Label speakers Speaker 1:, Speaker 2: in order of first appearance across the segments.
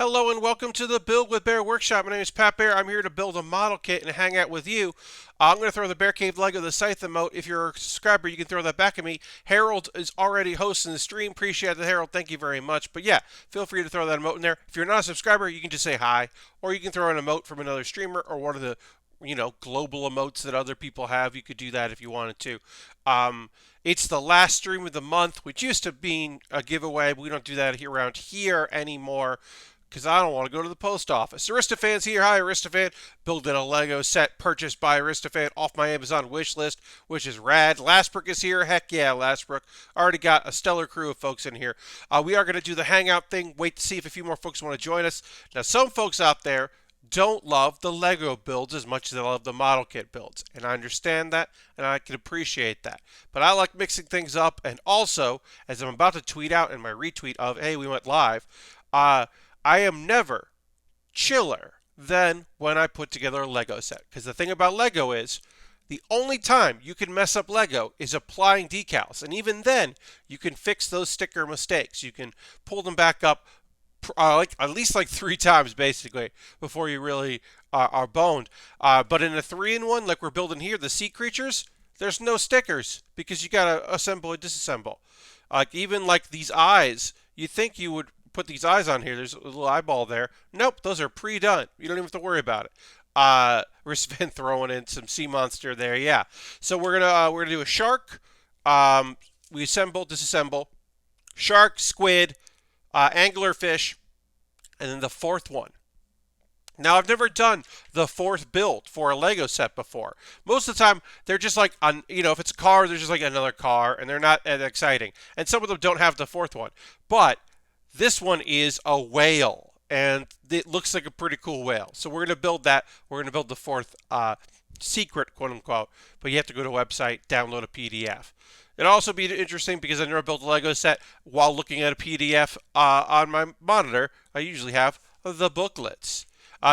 Speaker 1: Hello and welcome to the Build with Baer workshop. My name is Pat Baer. I'm here to build a model kit and hang out with you. I'm going to throw the Bear Cave Lego the Scythe emote. If you're a subscriber, you can throw that back at me. Harold is already hosting the stream. Appreciate it, Harold. Thank you very much. But yeah, feel free to throw that emote in there. If you're not a subscriber, you can just say hi, or you can throw an emote from another streamer or one of the global emotes that other people have. You could do that if you wanted to. It's the last stream of the month, which used to be a giveaway, but we don't do that here around here anymore because I don't want to go to the post office. Aristofan's here. Hi, Aristofan. Building a Lego set purchased by Aristofan off my Amazon wish list, which is rad. Lastbrook is here. Heck yeah, Lastbrook. Already got a stellar crew of folks in here. We are going to do the hangout thing. Wait to see if a few more folks want to join us. Now, some folks out there don't love the Lego builds as much as they love the model kit builds. And I understand that, and I can appreciate that. But I like mixing things up, and also, as I'm about to tweet out in my retweet of, hey, we went live, I am never chiller than when I put together a Lego set. Because the thing about Lego is, the only time you can mess up Lego is applying decals. And even then, you can fix those sticker mistakes. You can pull them back up at least 3 times basically before you really are boned. But in a 3-in-1 like we're building here, the sea creatures, there's no stickers because you gotta assemble and disassemble. Even like these eyes, you think you would put these eyes on here. There's a little eyeball there. Nope, those are pre-done. You don't even have to worry about it. We're throwing in some sea monster there. Yeah. So we're gonna do a shark. We assemble, disassemble, shark, squid, anglerfish, and then the fourth one. Now, I've never done the fourth build for a Lego set before. Most of the time, they're just like, if it's a car, they're just like another car, and they're not as exciting. And some of them don't have the fourth one. But this one is a whale, and it looks like a pretty cool whale. So we're going to build that. We're going to build the fourth secret, quote unquote. But you have to go to a website, download a PDF. It'll also be interesting because I never built a Lego set while looking at a PDF on my monitor. I usually have the booklets.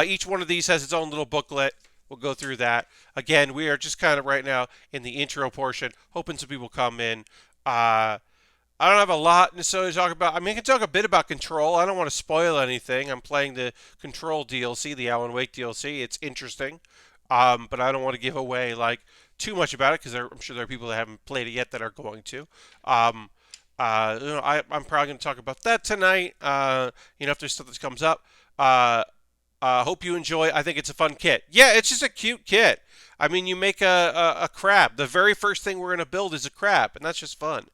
Speaker 1: Each one of these has its own little booklet. We'll go through that. Again, we are just kind of right now in the intro portion, hoping some people come in. I don't have a lot necessarily to talk about. I mean, I can talk a bit about Control. I don't want to spoil anything. I'm playing the Control DLC, the Alan Wake DLC. It's interesting, but I don't want to give away too much about it because I'm sure there are people that haven't played it yet that are going to. I'm probably going to talk about that tonight. If there's stuff that comes up. Hope you enjoy. I think it's a fun kit. Yeah, it's just a cute kit. I mean, you make a crab. The very first thing we're going to build is a crab, and that's just fun.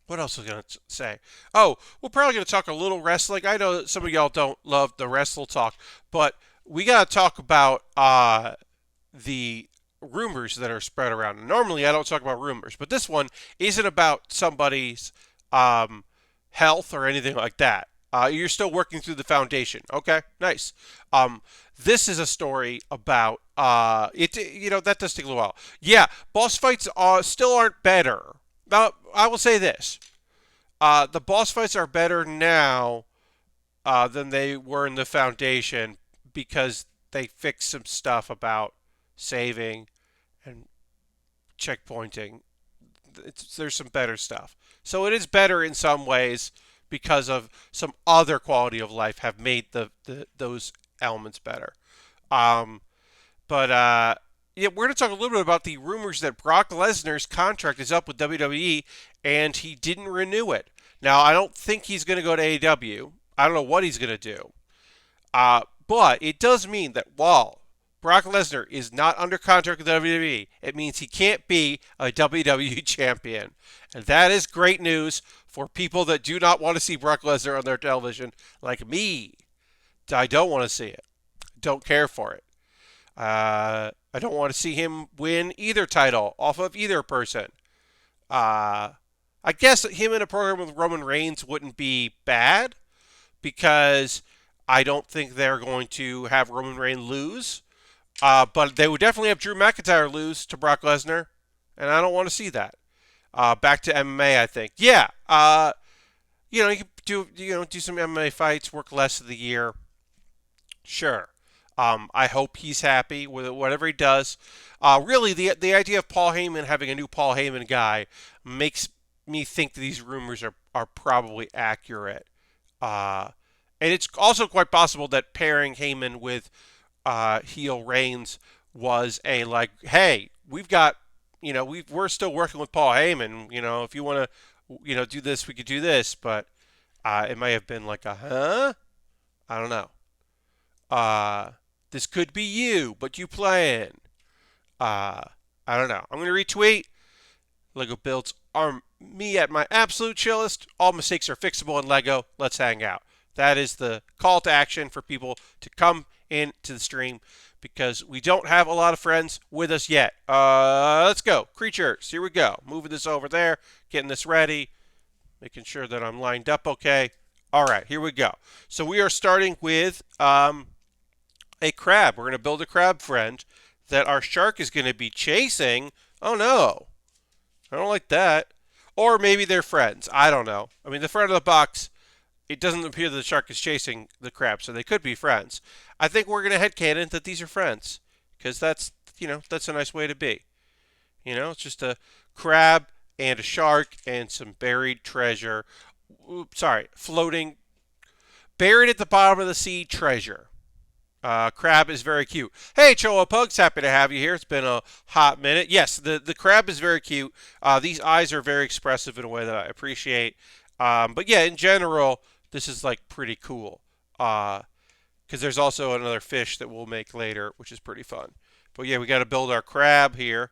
Speaker 1: What else was I going to say? Oh, we're probably going to talk a little wrestling. I know that some of y'all don't love the wrestle talk, but we got to talk about the rumors that are spread around. Normally, I don't talk about rumors, but this one isn't about somebody's health or anything like that. You're still working through the foundation. Okay, nice. This is a story about it. That does take a little while. Yeah, boss fights still aren't better. Now, I will say this: the boss fights are better now than they were in the foundation because they fixed some stuff about saving and checkpointing. There's some better stuff. So it is better in some ways because of some other quality of life have made those elements better. Yeah, we're going to talk a little bit about the rumors that Brock Lesnar's contract is up with WWE and he didn't renew it. Now, I don't think he's going to go to AEW. I don't know what he's going to do. But it does mean that while Brock Lesnar is not under contract with WWE, it means he can't be a WWE champion. And that is great news for people that do not want to see Brock Lesnar on their television, like me. I don't want to see it. Don't care for it. I don't want to see him win either title off of either person. I guess him in a program with Roman Reigns wouldn't be bad because I don't think they're going to have Roman Reigns lose. But they would definitely have Drew McIntyre lose to Brock Lesnar, and I don't want to see that. Back to MMA, I think. Yeah, you can do some MMA fights, work less of the year. Sure. I hope he's happy with whatever he does. Really, the idea of Paul Heyman having a new Paul Heyman guy makes me think that these rumors are probably accurate. Uh, and it's also quite possible that pairing Heyman with heel Reigns was a like, hey, we've got, we're still working with Paul Heyman. If you want to, do this, we could do this. But it may have been like a, huh? I don't know. Uh, this could be you, but you playing. Uh, I don't know. I'm going to retweet. Lego builds are me at my absolute chillest. All mistakes are fixable in Lego. Let's hang out. That is the call to action for people to come into the stream because we don't have a lot of friends with us yet. Let's go. Creatures. Here we go. Moving this over there. Getting this ready. Making sure that I'm lined up okay. All right. Here we go. So we are starting with a crab. We're going to build a crab friend that our shark is going to be chasing. Oh, no. I don't like that. Or maybe they're friends. I don't know. I mean, the front of the box, it doesn't appear that the shark is chasing the crab, so they could be friends. I think we're going to headcanon that these are friends because that's a nice way to be. It's just a crab and a shark and some buried treasure. Oops, sorry, floating, buried at the bottom of the sea treasure. Crab is very cute. Hey, Choa Pugs, happy to have you here. It's been a hot minute. Yes, the crab is very cute. These eyes are very expressive in a way that I appreciate. But yeah, in general, this is like pretty cool. Because there's also another fish that we'll make later, which is pretty fun. But yeah, we got to build our crab here.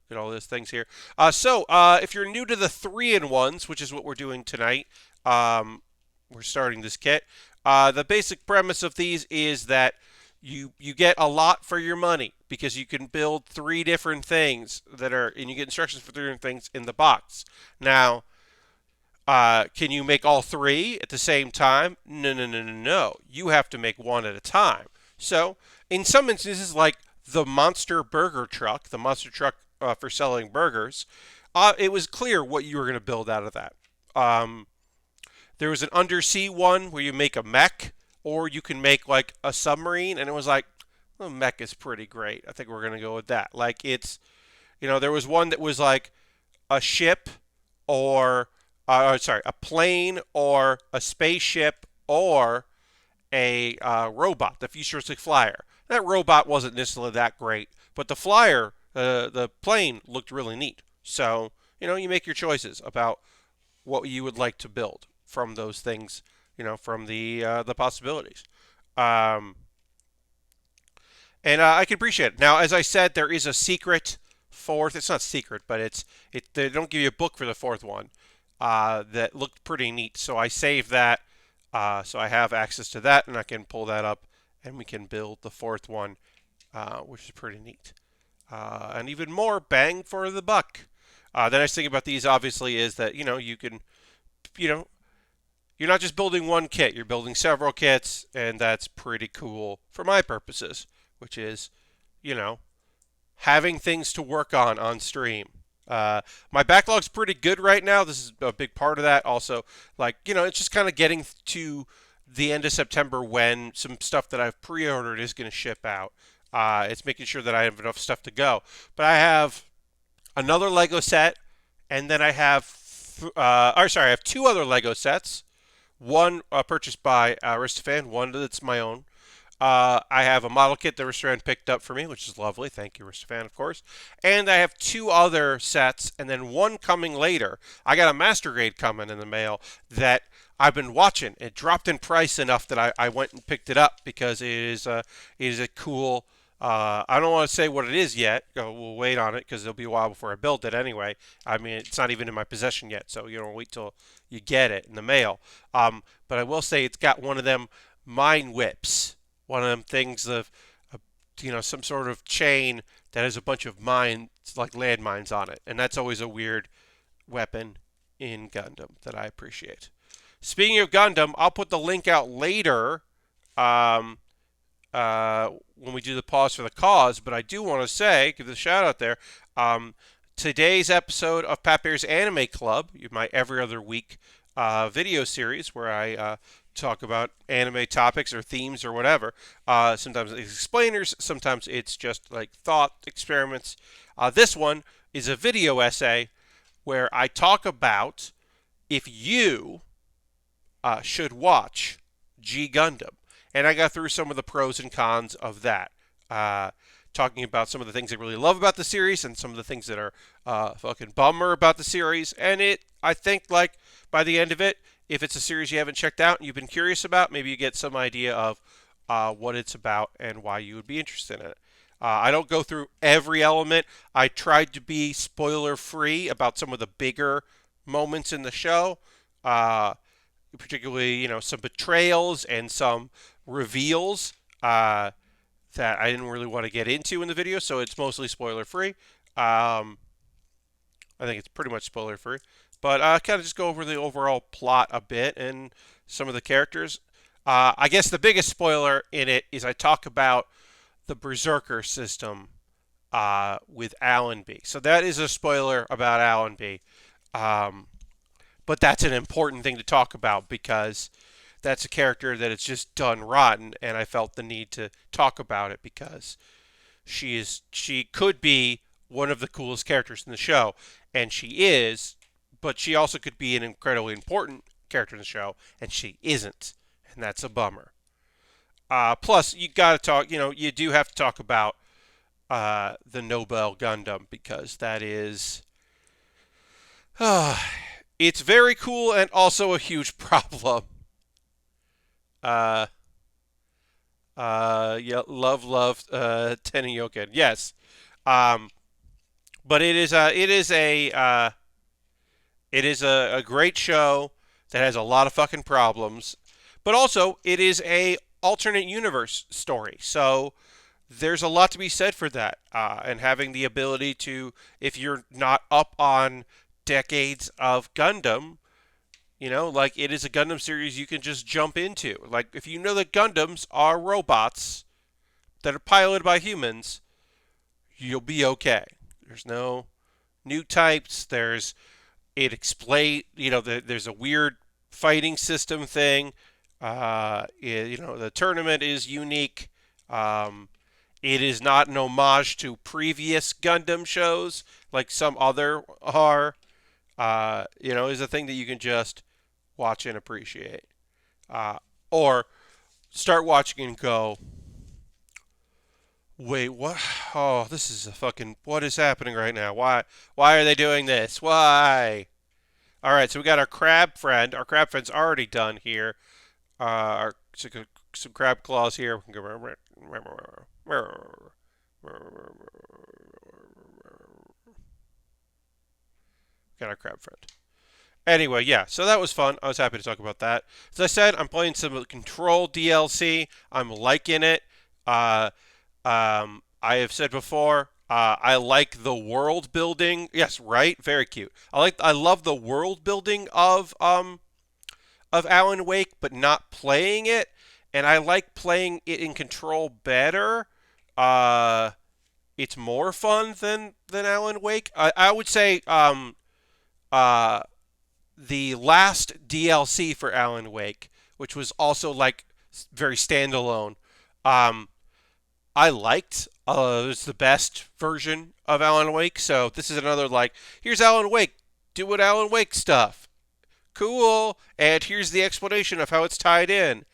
Speaker 1: Get all those things here. So if you're new to the 3-in-1s, which is what we're doing tonight, we're starting this kit. The basic premise of these is that you get a lot for your money because you can build 3 different things and you get instructions for 3 different things in the box. Now, can you make all 3 at the same time? No, no, no, no, no. You have to make one at a time. So, in some instances, like the monster burger truck, the monster truck for selling burgers, it was clear what you were going to build out of that. There was an undersea one where you make a mech, or you can make like a submarine, and it was like, well, mech is pretty great. I think we're going to go with that. Like there was one that was like a ship or, a plane or a spaceship or a robot, the futuristic flyer. That robot wasn't necessarily that great, but the flyer, the plane looked really neat. So, you make your choices about what you would like to build from those things, from the possibilities. And I can appreciate it. Now, as I said, there is a secret 4th. It's not secret, but they don't give you a book for the 4th one that looked pretty neat. So I saved that. So I have access to that, and I can pull that up, and we can build the 4th one, which is pretty neat. And even more bang for the buck. The nice thing about these, obviously, is that, you can, you're not just building one kit, you're building several kits, and that's pretty cool for my purposes, which is, having things to work on stream. My backlog's pretty good right now. This is a big part of that. Also, it's just kind of getting to the end of September when some stuff that I've pre-ordered is going to ship out. It's making sure that I have enough stuff to go. But I have another Lego set, and then I have, I have 2 other Lego sets. One purchased by Aristofan, one that's my own. I have a model kit that Aristofan picked up for me, which is lovely. Thank you, Aristofan, of course. And I have 2 other sets, and then one coming later. I got a master grade coming in the mail that I've been watching. It dropped in price enough that I went and picked it up because it is a cool. I don't want to say what it is yet. We'll wait on it because it'll be a while before I build it anyway. I mean, it's not even in my possession yet, so wait till you get it in the mail. But I will say it's got one of them mine whips, one of them things of, some sort of chain that has a bunch of mines, like landmines on it, and that's always a weird weapon in Gundam that I appreciate. Speaking of Gundam, I'll put the link out later. When we do the pause for the cause, but I do want to say, give the shout out there, today's episode of Pat Baer's Anime Club, my every other week video series where I talk about anime topics or themes or whatever. Sometimes it's explainers, sometimes it's just like thought experiments. This one is a video essay where I talk about if you should watch G Gundam. And I got through some of the pros and cons of that. Talking about some of the things I really love about the series and some of the things that are fucking bummer about the series. And I think, like, by the end of it, if it's a series you haven't checked out and you've been curious about, maybe you get some idea of what it's about and why you would be interested in it. I don't go through every element. I tried to be spoiler free about some of the bigger moments in the show, particularly some betrayals and some reveals that I didn't really want to get into in the video. So it's mostly spoiler free. I think it's pretty much spoiler free, but kind of just go over the overall plot a bit and some of the characters. I guess the biggest spoiler in it is I talk about the Berserker system with Allenby. So that is a spoiler about Allenby. But that's an important thing to talk about because that's a character that is just done rotten, and I felt the need to talk about it because she could be one of the coolest characters in the show, and she is, but she also could be an incredibly important character in the show, and she isn't, and that's a bummer. Plus, you got to talk. You do have to talk about the Nobel Gundam because that is, it's very cool and also a huge problem. Yeah, love, Tenyoken. Yes, but it is a great show that has a lot of fucking problems, but also it is a alternate universe story. So there's a lot to be said for that, and having the ability to, if you're not up on decades of Gundam, like it is a Gundam series you can just jump into. Like if you know that Gundams are robots that are piloted by humans, you'll be okay. There's no new types. There's a weird fighting system thing. The tournament is unique. It is not an homage to previous Gundam shows like some other are. Is a thing that you can just watch and appreciate. Or start watching and go, wait, what? Oh, this is what is happening right now? Why are they doing this? Why? All right, so we got our crab friend. Our crab friend's already done here. Some crab claws here. We can go. Got our crab friend. Anyway, yeah, so that was fun. I was happy to talk about that. As I said, I'm playing some of the Control DLC. I'm liking it. I have said before, I like the world building. Yes, right, very cute. I love the world building of Alan Wake, but not playing it. And I like playing it in Control better. It's more fun than Alan Wake. I would say the last DLC for Alan Wake, which was also like very standalone, I liked. It was the best version of Alan Wake. So this is another here's Alan Wake, doing Alan Wake stuff. Cool. And here's the explanation of how it's tied in.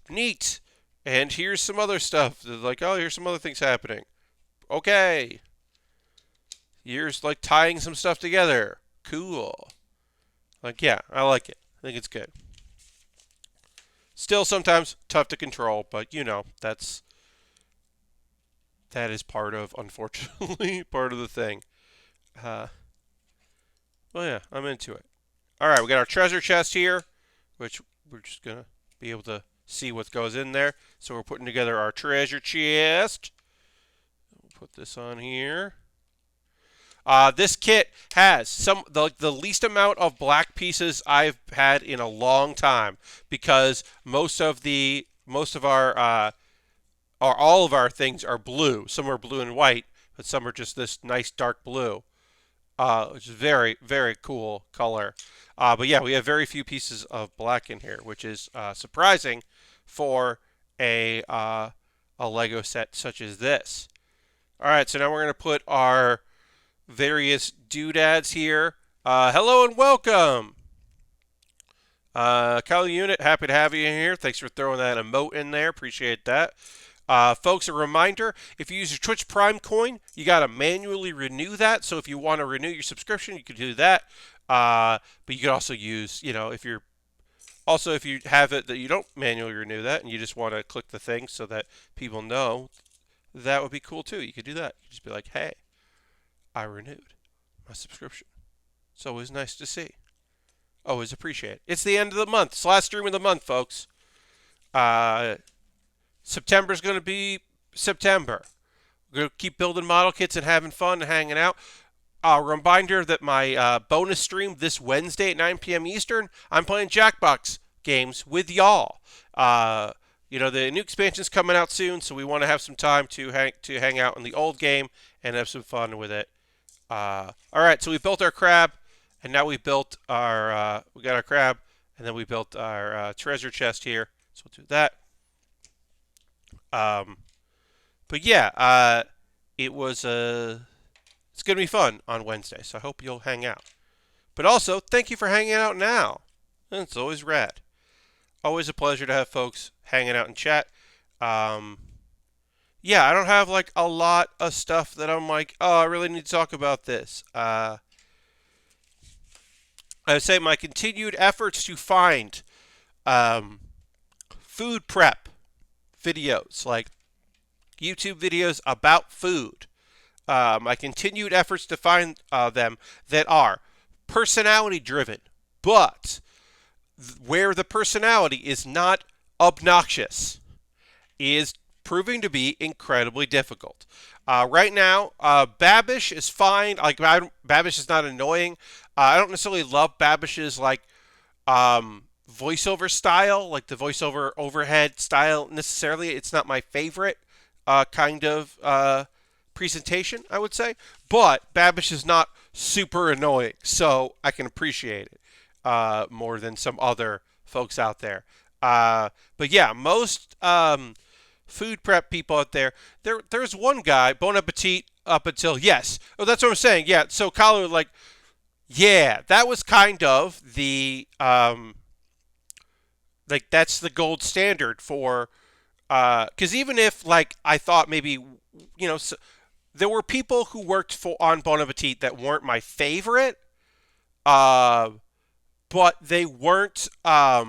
Speaker 1: Neat. And here's some other stuff. Here's some other things happening. Okay. Here's taing some stuff together. Cool. Yeah, I like it. I think it's good. Still sometimes tough to control, but that is unfortunately, part of the thing. Well, yeah, I'm into it. All right, we got our treasure chest here, which we're just going to be able to see what goes in there. So we're putting together our treasure chest. We'll put this on here. This kit has the least amount of black pieces I've had in a long time because most of our or all of our things are blue. Some are blue and white, but some are just this nice dark blue, which is very, very cool color. But yeah, we have very few pieces of black in here, which is surprising for a Lego set such as this. All right, so now we're going to put our various doodads here. Hello and welcome. Kyle Unit, happy to have you in here. Thanks for throwing that emote in there. Appreciate that. Folks, a reminder, if you use your Twitch Prime coin, you got to manually renew that. So if you want to renew your subscription, you can do that. But you can also use, if you have it that you don't manually renew that and you just want to click the thing so that people know, that would be cool too. You could do that. You just be like, hey, I renewed my subscription. It's always nice to see. Always appreciate it. It's the end of the month. It's the last stream of the month, folks. September's going to be September. We're going to keep building model kits and having fun and hanging out. Reminder that my bonus stream this Wednesday at 9 p.m. Eastern, I'm playing Jackbox games with y'all. The new expansion's coming out soon, so we want to have some time to hang out in the old game and have some fun with it. All right, so we built our crab, and now we got our crab, and then we built our treasure chest here. So we'll do that. But yeah, it's going to be fun on Wednesday, so I hope you'll hang out. But also, thank you for hanging out now. It's always rad. Always a pleasure to have folks hanging out in chat. Yeah, I don't have like a lot of stuff that I'm like, oh, I really need to talk about this. I would say my continued efforts to find food prep videos, like YouTube videos about food. My continued efforts to find them that are personality driven, but where the personality is not obnoxious is proving to be incredibly difficult. Right now, Babish is fine. Like Babish is not annoying. I don't necessarily love Babish's voiceover style, like the voiceover overhead style necessarily. It's not my favorite kind of presentation, I would say. But Babish is not super annoying, so I can appreciate it more than some other folks out there. But yeah, most food prep people out there, there's one guy, Bon Appetit, up until, yes. Oh, that's what I'm saying. Yeah, so Kalu, like, yeah, that was kind of the, that's the gold standard for, because even if, like, I thought maybe, there were people who worked on Bon Appetit that weren't my favorite, but they weren't, I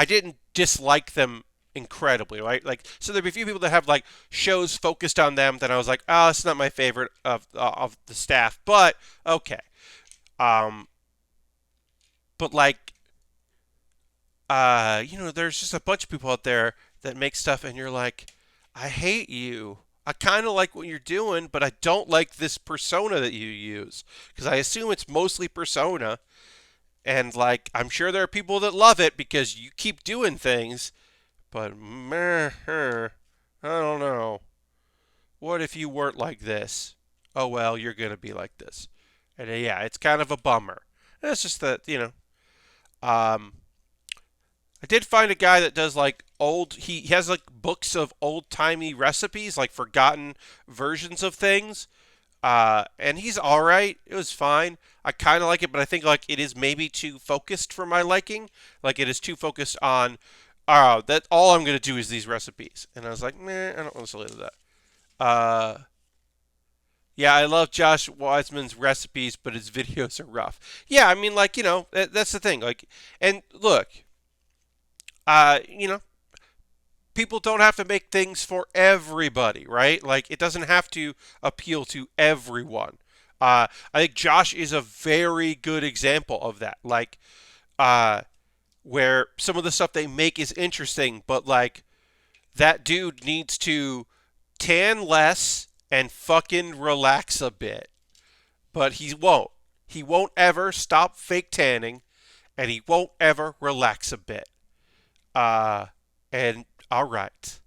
Speaker 1: didn't dislike them incredibly, right? Like, so there'd be a few people that have like shows focused on them that I was like, oh, it's not my favorite of the staff, but okay. But like, there's just a bunch of people out there that make stuff, and you're like, I hate you. I kind of like what you're doing, but I don't like this persona that you use, because I assume it's mostly persona. And like, I'm sure there are people that love it because you keep doing things. But, I don't know. What if you weren't like this? Oh, well, you're going to be like this. And yeah, it's kind of a bummer. And it's just that, I did find a guy that does like he has like books of old-timey recipes, like forgotten versions of things. And he's all right. It was fine. I kind of like it, but I think like it is maybe too focused for my liking. Like it is too focused on, that all I'm gonna do is these recipes. And I was like, I don't want to listen to that. Yeah, I love Josh Wiseman's recipes, but his videos are rough. Yeah, I mean, like that's the thing. Like, and look, uh, you know, people don't have to make things for everybody, right? Like, it doesn't have to appeal to everyone. I think Josh is a very good example of that. Like, where some of the stuff they make is interesting, but like, that dude needs to tan less and fucking relax a bit. But he won't. He won't ever stop fake tanning, and he won't ever relax a bit. And all right,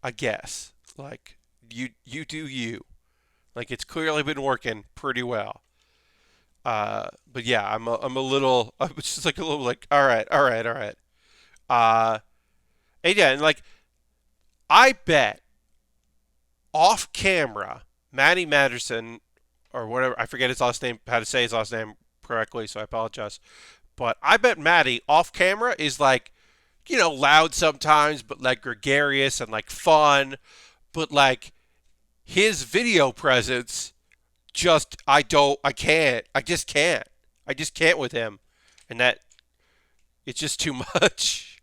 Speaker 1: I guess. Like, you do you. Like, it's clearly been working pretty well. But yeah, I'm a little. I was just like a little like, all right, all right, all right. Uh, and yeah, and like, I bet off camera, Matty Matterson or whatever, I forget his last name, how to say his last name correctly, so I apologize. But I bet Maddie off camera is like, loud sometimes, but like gregarious and like fun. But like his video presence, I just can't. I just can't with him. And that, it's just too much.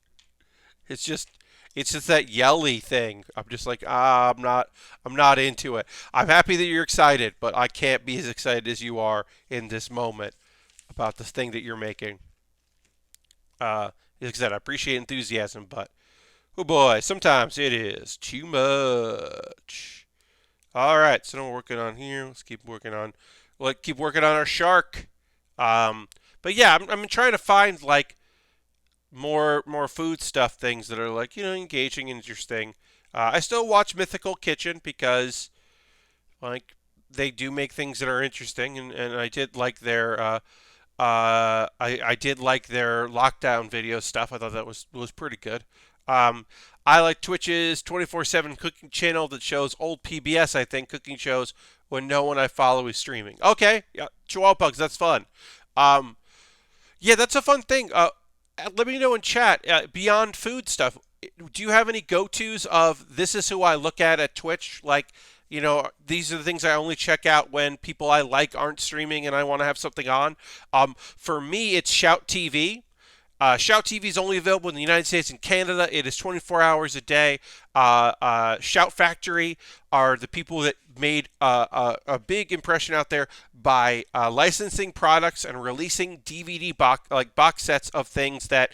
Speaker 1: It's just, it's just that yelly thing. I'm just like, I'm not into it. I'm happy that you're excited, but I can't be as excited as you are in this moment about this thing that you're making. Like I said, I appreciate enthusiasm, but oh boy, sometimes it is too much. All right, so now we're working on here. Let's keep working on. Let's keep working on our shark. But yeah, I'm trying to find like more food stuff things that are like engaging and interesting. I still watch Mythical Kitchen because like they do make things that are interesting, and I did like their I did like their lockdown video stuff. I thought that was pretty good. Um, I like Twitch's 24/7 cooking channel that shows old PBS, I think, cooking shows when no one I follow is streaming. Okay, yeah, Chihuahua Pugs, that's fun. Um, yeah, that's a fun thing. Let me know in chat. Beyond food stuff, do you have any go-tos of this is who I look at Twitch? Like, these are the things I only check out when people I like aren't streaming and I want to have something on. For me, it's Shout TV. Shout TV is only available in the United States and Canada. It is 24 hours a day. Shout Factory are the people that made a big impression out there by licensing products and releasing DVD box sets of things that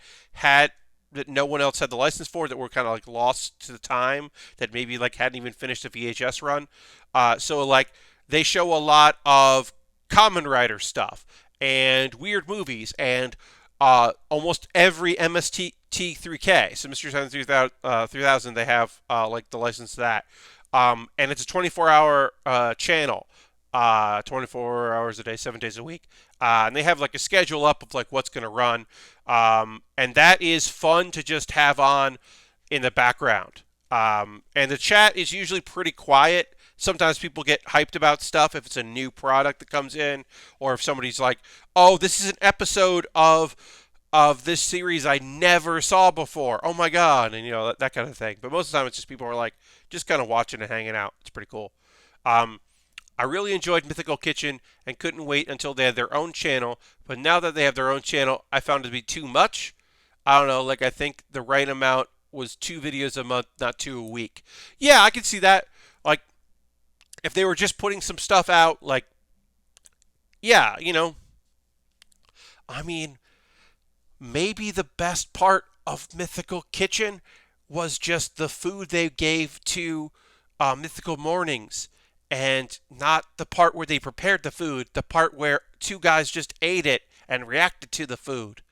Speaker 1: no one else had the license for, that were kind of like lost to the time, that maybe like hadn't even finished a VHS run. So like they show a lot of Kamen Rider stuff and weird movies and almost every MST3K. So Mystery Science 3000, they have like the license to that. And it's a 24-hour channel, 24 hours a day, 7 days a week. And they have like a schedule up of like what's going to run. And that is fun to just have on in the background. And the chat is usually pretty quiet. Sometimes people get hyped about stuff if it's a new product that comes in, or if somebody's like, "Oh, this is an episode of this series I never saw before. Oh my god!" And that kind of thing. But most of the time, it's just people are like just kind of watching and hanging out. It's pretty cool. I really enjoyed Mythical Kitchen and couldn't wait until they had their own channel. But now that they have their own channel, I found it to be too much. I don't know. Like I think the right amount was 2 videos a month, not 2 a week. Yeah, I can see that. Like if they were just putting some stuff out, like yeah, I mean, maybe the best part of Mythical Kitchen was just the food they gave to Mythical Mornings, and not the part where they prepared the food, the part where two guys just ate it and reacted to the food.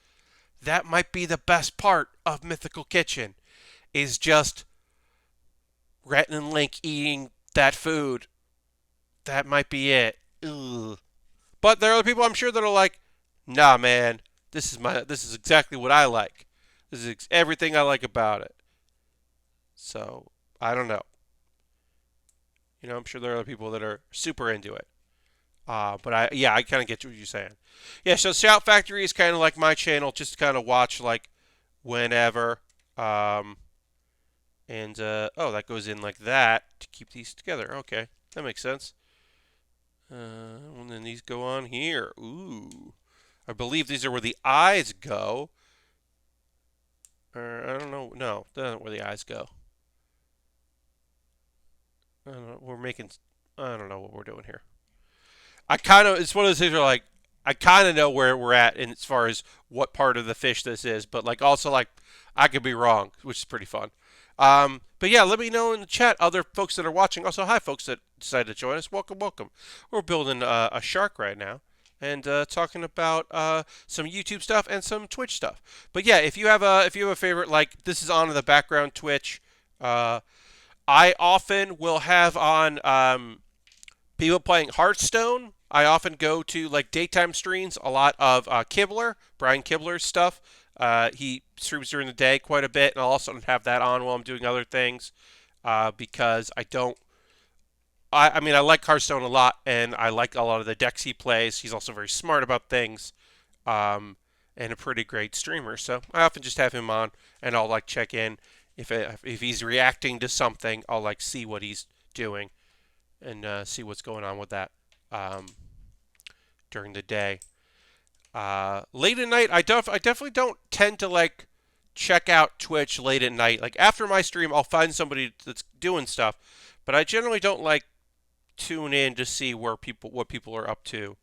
Speaker 1: That might be the best part of Mythical Kitchen, is just Rhett and Link eating that food. That might be it. Ugh. But there are other people I'm sure that are like, nah, man, this is exactly what I like. This is everything I like about it. So I don't know. I'm sure there are other people that are super into it. But I kind of get what you're saying. Yeah, so Shout Factory is kind of like my channel, just to kind of watch like whenever. Oh, that goes in like that to keep these together. Okay, that makes sense. And then these go on here. Ooh. I believe these are where the eyes go. Or I don't know. No, that's not where the eyes go. I don't know. I don't know what we're doing here. It's one of those things where like, I kind of know where we're at in as far as what part of the fish this is, but like also like, I could be wrong, which is pretty fun. But yeah, let me know in the chat, other folks that are watching. Also, hi folks that decided to join us. Welcome, welcome. We're building a shark right now, and talking about some YouTube stuff and some Twitch stuff. But yeah, if you have a favorite, like this is on in the background Twitch. I often will have on people playing Hearthstone. I often go to like daytime streams, a lot of Brian Kibler's stuff. He streams during the day quite a bit, and I'll also have that on while I'm doing other things, because I don't. I mean, I like Hearthstone a lot, and I like a lot of the decks he plays. He's also very smart about things, and and a pretty great streamer. So I often just have him on, and I'll like check in if he's reacting to something. I'll like see what he's doing and see what's going on with that during the day. Late at night, I definitely don't tend to like check out Twitch late at night. Like after my stream, I'll find somebody that's doing stuff, but I generally don't like tune in to see what people are up to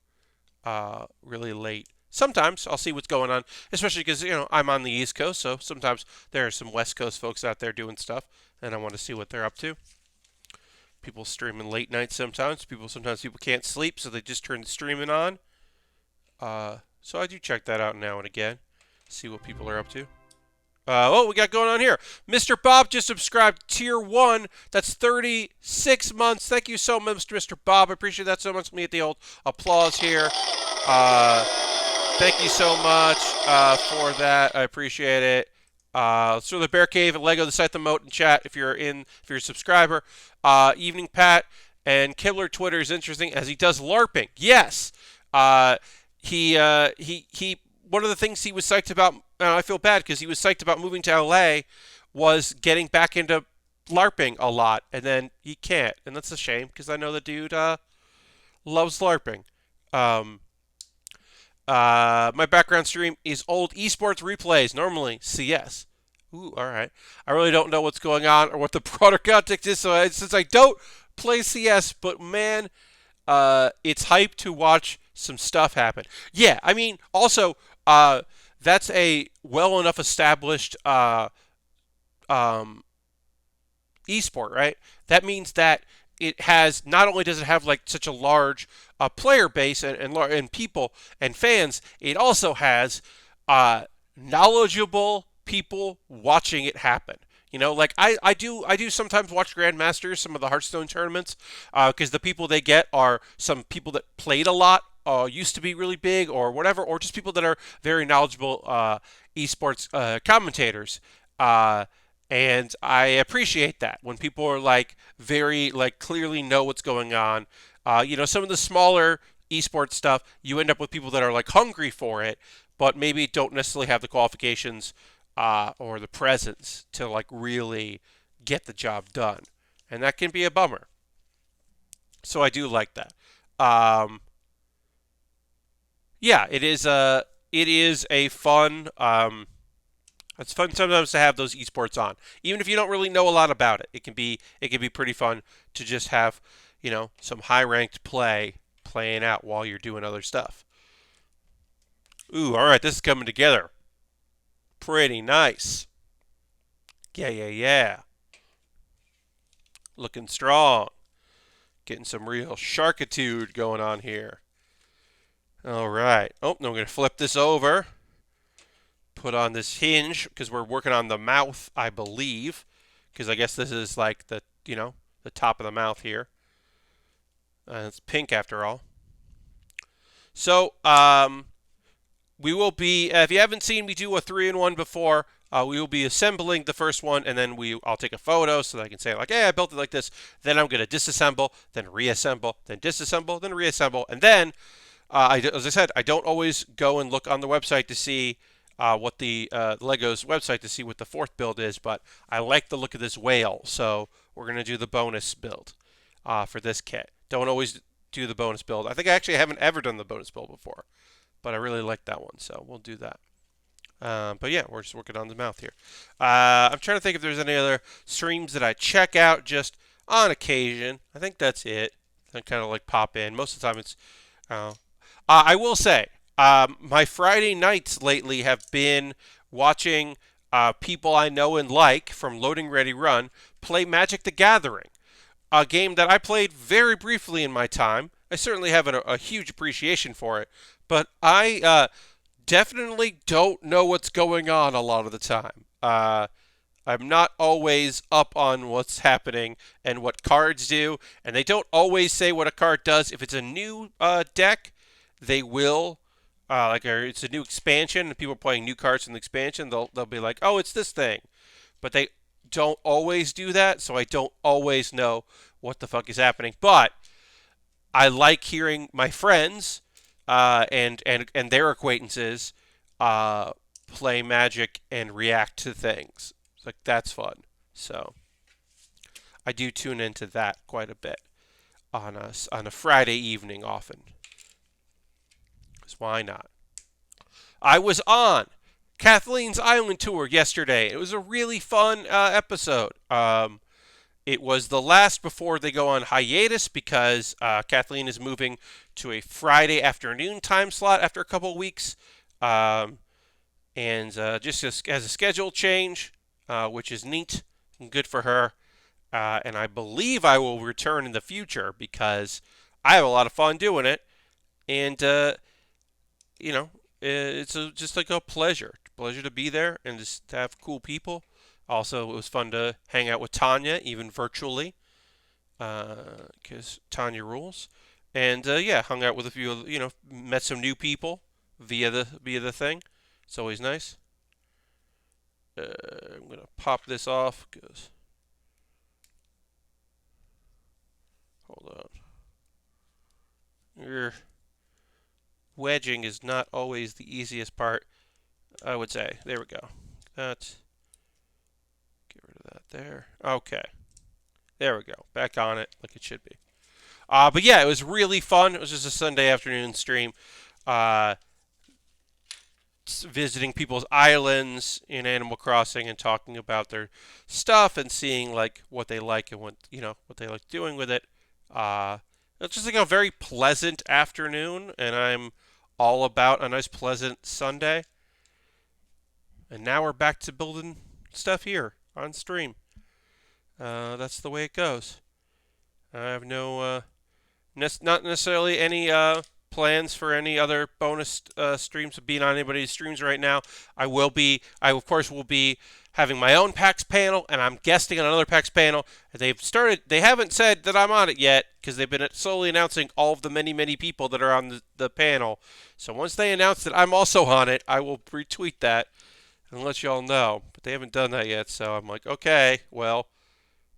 Speaker 1: really late. Sometimes I'll see what's going on, especially because I'm on the East Coast, so sometimes there are some West Coast folks out there doing stuff, and I want to see what they're up to. People streaming late nights sometimes. Sometimes people can't sleep, so they just turn the streaming on. So I do check that out now and again, see what people are up to. What we got going on here? Mr. Bob just subscribed tier 1. That's 36 months. Thank you so much, Mr. Bob. I appreciate that so much. Let me get the old applause here. Thank you so much for that. I appreciate it. Let's throw the Bear Cave and Lego the Scythe emote in chat if you're a subscriber. Evening Pat and Kibler Twitter is interesting as he does LARPing. Yes. He one of the things he was psyched about, I feel bad because he was psyched about moving to LA, was getting back into LARPing a lot, and then he can't, and that's a shame because I know the dude loves LARPing. My background stream is old esports replays, normally CS. Ooh, all right. I really don't know what's going on or what the broader context is, so since I don't play CS, but man, it's hype to watch some stuff happen. Yeah, I mean, also, that's a well enough established esport, right? That means that it has, not only does it have like such a large player base and people and fans, it also has knowledgeable people watching it happen. Like I do sometimes watch Grandmasters, some of the Hearthstone tournaments, because the people they get are some people that played a lot, used to be really big or whatever, or just people that are very knowledgeable esports commentators. And I appreciate that when people are like very like clearly know what's going on. Some of the smaller esports stuff, you end up with people that are like hungry for it, but maybe don't necessarily have the qualifications or the presence to like really get the job done, and that can be a bummer. So I do like that. Yeah, it is a fun. It's fun sometimes to have those esports on, even if you don't really know a lot about it. It can be pretty fun to just have some high ranked playing out while you're doing other stuff. Ooh, all right, this is coming together. Pretty nice. Yeah. Looking strong. Getting some real sharkitude going on here. All right. Oh, no, I'm going to flip this over. Put on this hinge because we're working on the mouth, I believe. Because I guess this is like the top of the mouth here. It's pink after all. So, we will be, if you haven't seen me do a 3-in-1 before, we will be assembling the first one, and then I'll take a photo so that I can say like, hey, I built it like this. Then I'm going to disassemble, then reassemble, then disassemble, then reassemble, and then, as I said, I don't always go and look on the website to see what the Lego's website to see what the fourth build is, but I like the look of this whale, so we're going to do the bonus build for this kit. Don't always do the bonus build. I think I actually haven't ever done the bonus build before, but I really like that one, so we'll do that. But yeah, we're just working on the mouth here. I'm trying to think if there's any other streams that I check out just on occasion. I think that's it. I kind of like pop in. Most of the time it's... I will say, my Friday nights lately have been watching people I know and like from Loading Ready Run play Magic the Gathering, a game that I played very briefly in my time. I certainly have a huge appreciation for it, but I definitely don't know what's going on a lot of the time. I'm not always up on what's happening and what cards do, and they don't always say what a card does. If it's a new deck, they will, it's a new expansion, and people are playing new cards from the expansion, they'll be like, oh, it's this thing. But they don't always do that, so I don't always know what the fuck is happening. But I like hearing my friends and their acquaintances uh, play Magic and react to things. It's like that's fun. So I do tune into that quite a bit on a Friday evening often. Because why not? I was on Kathleen's Island tour yesterday. It was a really fun episode. It was the last before they go on hiatus because Kathleen is moving to a Friday afternoon time slot after a couple of weeks. And just as a schedule change, which is neat and good for her. And I believe I will return in the future because I have a lot of fun doing it. And, it's just like a pleasure to be there and just to have cool people. Also, it was fun to hang out with Tanya, even virtually, because Tanya rules. And yeah, hung out with a few, met some new people via the thing. It's always nice. I'm gonna pop this off because hold on. Your wedging is not always the easiest part, I would say. There we go. Get rid of that there. Okay. There we go. Back on it like it should be. But yeah, it was really fun. It was just a Sunday afternoon stream. Visiting people's islands in Animal Crossing and talking about their stuff and seeing like what they like and what they like doing with it. It's just like a very pleasant afternoon, and I'm all about a nice pleasant Sunday. And now we're back to building stuff here on stream. That's the way it goes. I have not necessarily any plans for any other bonus streams of being on anybody's streams right now. I of course will be having my own PAX panel, and I'm guesting on another PAX panel. They haven't said that I'm on it yet because they've been slowly announcing all of the many people that are on the panel. So once they announce that I'm also on it, I will retweet that and let y'all know. But they haven't done that yet, so I'm like, okay, well,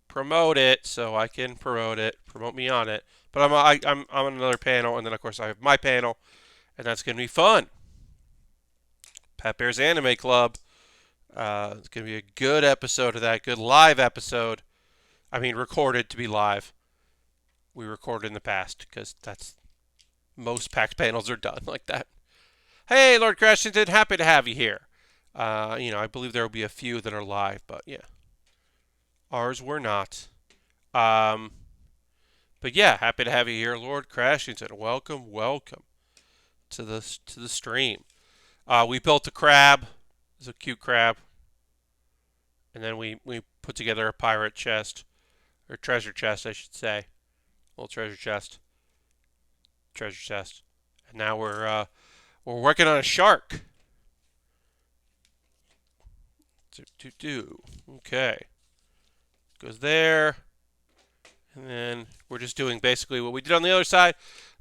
Speaker 1: promote it so I can promote it. Promote me on it. But I'm on another panel, and then of course I have my panel, and that's gonna be fun. Pat Bear's Anime Club. It's gonna be a good episode of that. Good live episode. I mean, recorded to be live. We recorded in the past because that's most PAX panels are done like that. Hey, Lord Crashington, happy to have you here. I believe there will be a few that are live, but yeah, ours were not. But yeah, happy to have you here, Lord Crashington. Welcome to the stream. We built a crab. It's a cute crab. And then we put together a pirate chest, or treasure chest, I should say. Little treasure chest. And now we're working on a shark. Okay. Goes there. And then we're just doing basically what we did on the other side,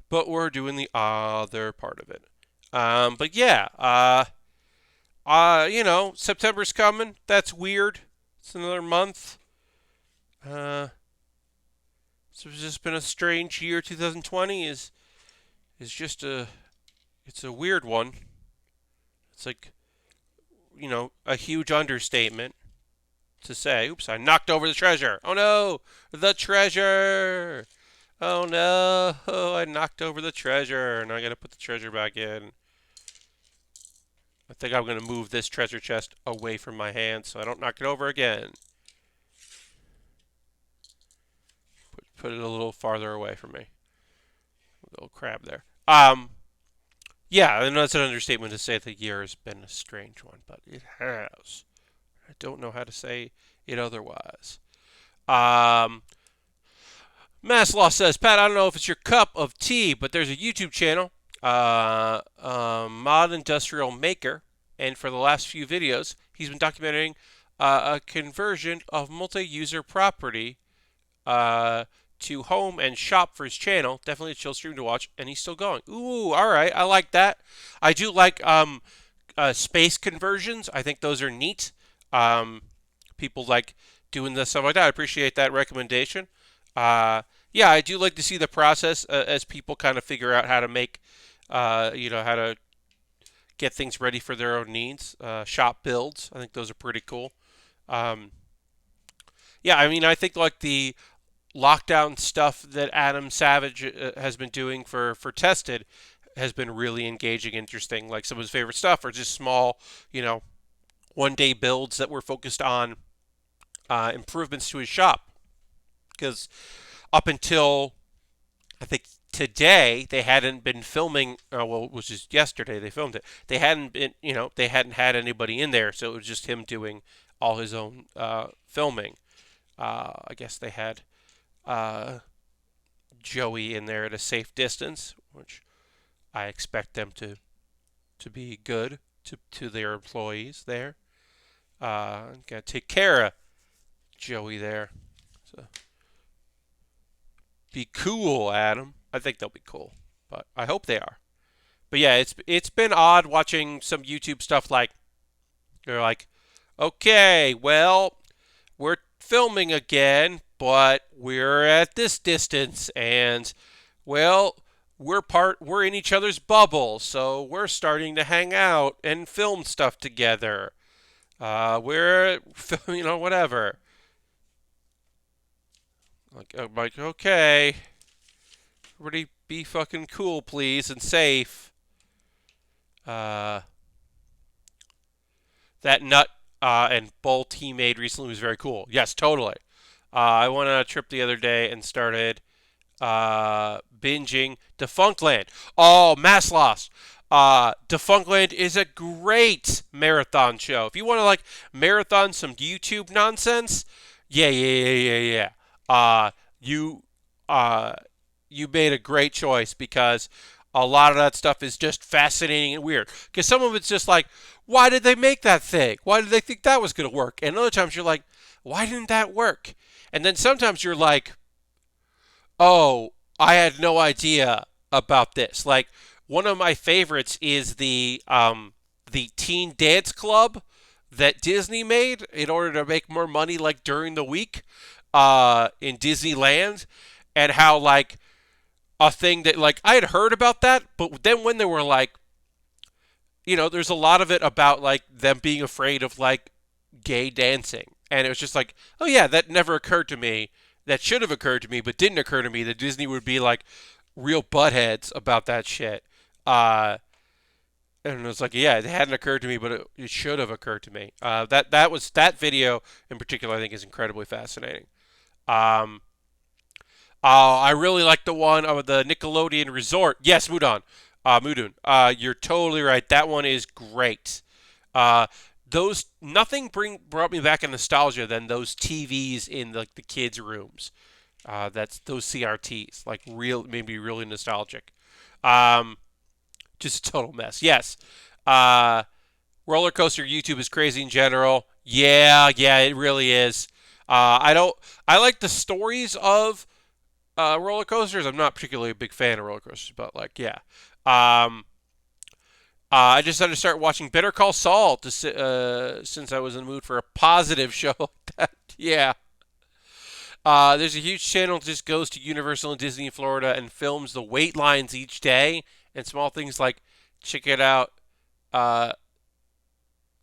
Speaker 1: but we're doing the other part of it. But yeah, September's coming. That's weird. It's another month. So it's just been a strange year. 2020 is just it's a weird one. It's like, a huge understatement to say, oops, I knocked over the treasure. Oh no, the treasure. Oh no, I knocked over the treasure. Now I gotta put the treasure back in. I think I'm gonna move this treasure chest away from my hand so I don't knock it over again. Put it a little farther away from me. A little crab there. Yeah, I know it's an understatement to say the year has been a strange one, but it has. I don't know how to say it otherwise. Maslow says, Pat, I don't know if it's your cup of tea, but there's a YouTube channel, Mod Industrial Maker, and for the last few videos, he's been documenting a conversion of multi-user property to home and shop for his channel. Definitely a chill stream to watch, and he's still going. Ooh, all right, I like that. I do like space conversions. I think those are neat. People like doing this stuff like that. I appreciate that recommendation. Yeah, I do like to see the process as people kind of figure out how to make, how to get things ready for their own needs. Shop builds, I think those are pretty cool. Um, yeah, I mean, I think like the lockdown stuff that Adam Savage has been doing for Tested has been really engaging, interesting. Like some of his favorite stuff are just small, you know, 1 day builds that were focused on improvements to his shop. Because up until I think today they hadn't been filming. Well, it was just yesterday they filmed it. They hadn't been, they hadn't had anybody in there, so it was just him doing all his own filming. I guess they had uh, Joey in there at a safe distance, which I expect them to be good to their employees there. Gotta take care of Joey there. So be cool, Adam. I think they'll be cool, but I hope they are. But yeah, it's been odd watching some YouTube stuff like they're like, okay, well, we're filming again, but we're at this distance, and well, we're in each other's bubble, so we're starting to hang out and film stuff together. We're whatever. I'm like, okay, everybody be fucking cool, please, and safe. Uh, that nut and bolt he made recently was very cool. Yes, totally. I went on a trip the other day and started binging Defunctland. Oh, Mass Lost. Defunctland is a great marathon show. If you want to like marathon some YouTube nonsense, yeah. You you made a great choice because a lot of that stuff is just fascinating and weird. Because some of it's just like, why did they make that thing? Why did they think that was going to work? And other times you're like, why didn't that work? And then sometimes you're like, oh, I had no idea about this. Like one of my favorites is the teen dance club that Disney made in order to make more money, like during the week, in Disneyland, and how like a thing that like I had heard about that, but then when they were like, there's a lot of it about like them being afraid of like gay dancing, and it was just like, oh yeah, that never occurred to me. That should have occurred to me, but didn't occur to me that Disney would be like real buttheads about that shit. And it was like, yeah, it hadn't occurred to me, but it should have occurred to me. That video in particular, I think, is incredibly fascinating. Um, I really like the one of the Nickelodeon Resort. Yes, Mudun. You're totally right. That one is great. Those nothing brought me back in nostalgia than those TVs in like the kids' rooms. That's those CRTs, like real, maybe really nostalgic. Um, just a total mess. Yes. Uh, Roller coaster YouTube is crazy in general. Yeah, it really is. I don't. I like the stories of roller coasters. I'm not particularly a big fan of roller coasters, but like, yeah. Um, I just had to start watching Better Call Saul since I was in the mood for a positive show like that. Yeah. There's a huge channel that just goes to Universal and Disney in Florida and films the wait lines each day and small things like, check it out. Uh,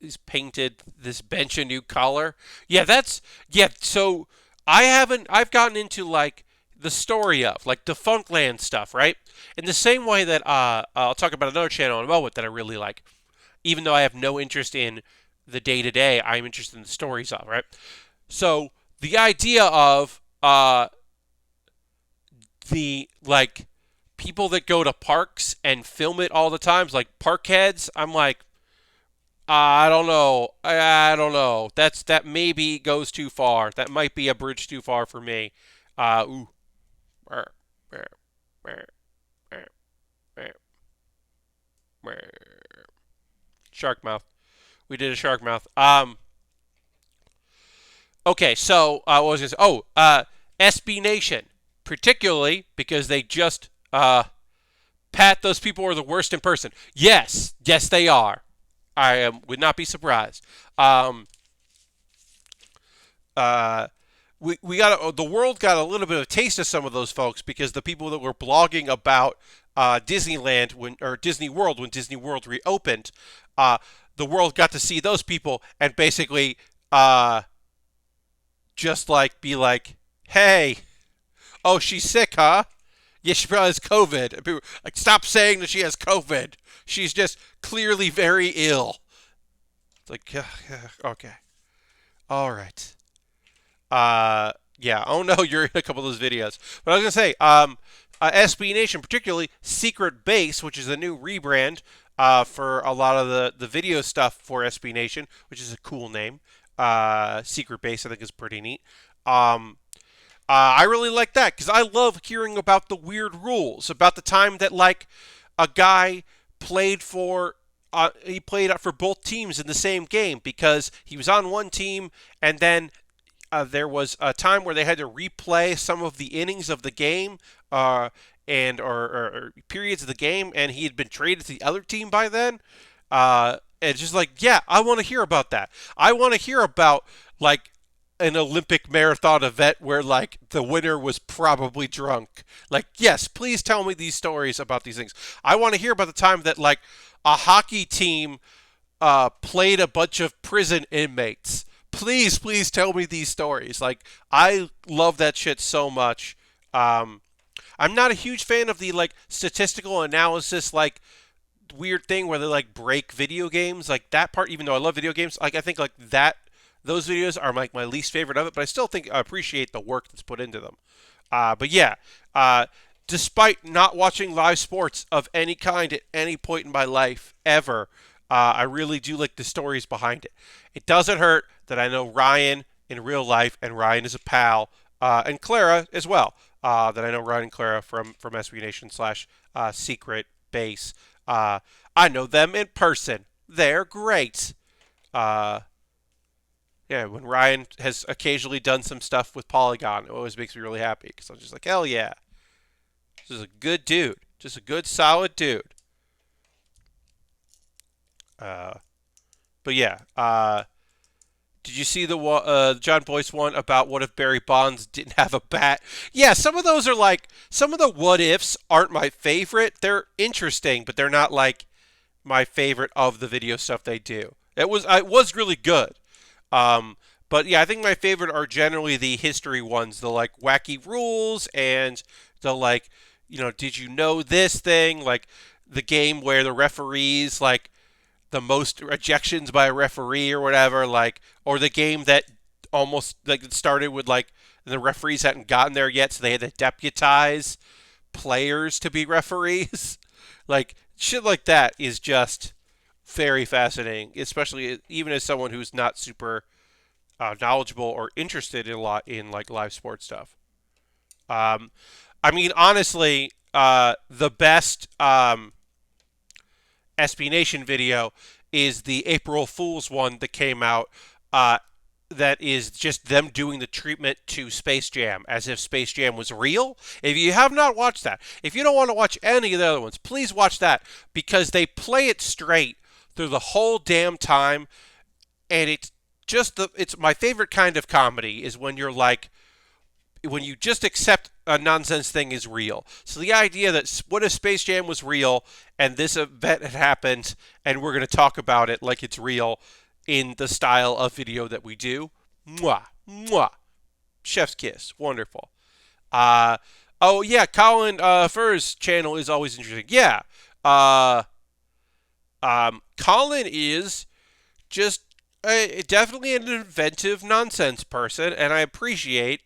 Speaker 1: he's painted this bench a new color. Yeah. So I've gotten into like the story of like Defunctland stuff, right? In the same way that I'll talk about another channel in a moment that I really like, even though I have no interest in the day to day, I'm interested in the stories of, right? So the idea of the like people that go to parks and film it all the times, like park heads, I'm like, I don't know. I don't know. That maybe goes too far. That might be a bridge too far for me. Ooh. Shark mouth. We did a shark mouth. Okay, so what was this? Oh, SB Nation, particularly because they just Pat, those people are the worst in person. Yes, they are. I would not be surprised. Uh, we got the world got a little bit of a taste of some of those folks because the people that were blogging about Disneyland or Disney World when Disney World reopened. Uh, the world got to see those people and basically just like be like, hey, oh, she's sick, huh? Yeah, she probably has COVID. And people like, stop saying that she has COVID. She's just clearly very ill. It's like, okay, all right. Yeah. Oh no, you're in a couple of those videos. But I was gonna say, SB Nation, particularly Secret Base, which is a new rebrand for a lot of the video stuff for SB Nation, which is a cool name. Secret Base, I think, is pretty neat. I really like that because I love hearing about the weird rules, about the time that like a guy played for he played for both teams in the same game because he was on one team and then there was a time where they had to replay some of the innings of the game and or periods of the game, and he had been traded to the other team by then. It's just like, yeah, I want to hear about that. I want to hear about like an Olympic marathon event where like the winner was probably drunk. Like, yes, please tell me these stories about these things. I want to hear about the time that like a hockey team played a bunch of prison inmates. Please, please tell me these stories. Like, I love that shit so much. I'm not a huge fan of the like statistical analysis, like weird thing where they like break video games, like that part. Even though I love video games, like I think like that those videos are like my least favorite of it. But I still think I appreciate the work that's put into them. But yeah, despite not watching live sports of any kind at any point in my life ever, I really do like the stories behind it. It doesn't hurt that I know Ryan in real life, and Ryan is a pal, and Clara as well. That I know Ryan and Clara from SB Nation slash Secret Base. I know them in person. They're great. Yeah, when Ryan has occasionally done some stuff with Polygon, it always makes me really happy because I'm just like, hell yeah. This is a good dude. Just a good, solid dude. But yeah, did you see the John Boyce one about what if Barry Bonds didn't have a bat? Yeah, some of those are like, some of the what ifs aren't my favorite. They're interesting, but they're not like my favorite of the video stuff they do. It was really good. But yeah, I think my favorite are generally the history ones, the like wacky rules and the like, did you know this thing? Like the game where the referees like the most ejections by a referee or whatever, like, or the game that almost like it started with like the referees hadn't gotten there yet, so they had to deputize players to be referees. Like shit like that is just very fascinating, especially even as someone who's not super knowledgeable or interested in a lot in like live sports stuff. I mean, honestly, the best SB Nation video is the April Fool's one that came out. That is just them doing the treatment to Space Jam as if Space Jam was real. If you have not watched that, if you don't want to watch any of the other ones, please watch that because they play it straight through the whole damn time, and it's my favorite kind of comedy is when you're like, when you just accept a nonsense thing is real. So the idea that what if Space Jam was real and this event had happened and we're going to talk about it like it's real in the style of video that we do. Mwah. Mwah. Chef's kiss. Wonderful. Oh yeah, Colin Furr's channel is always interesting. Yeah. Colin is just definitely an inventive nonsense person, and I appreciate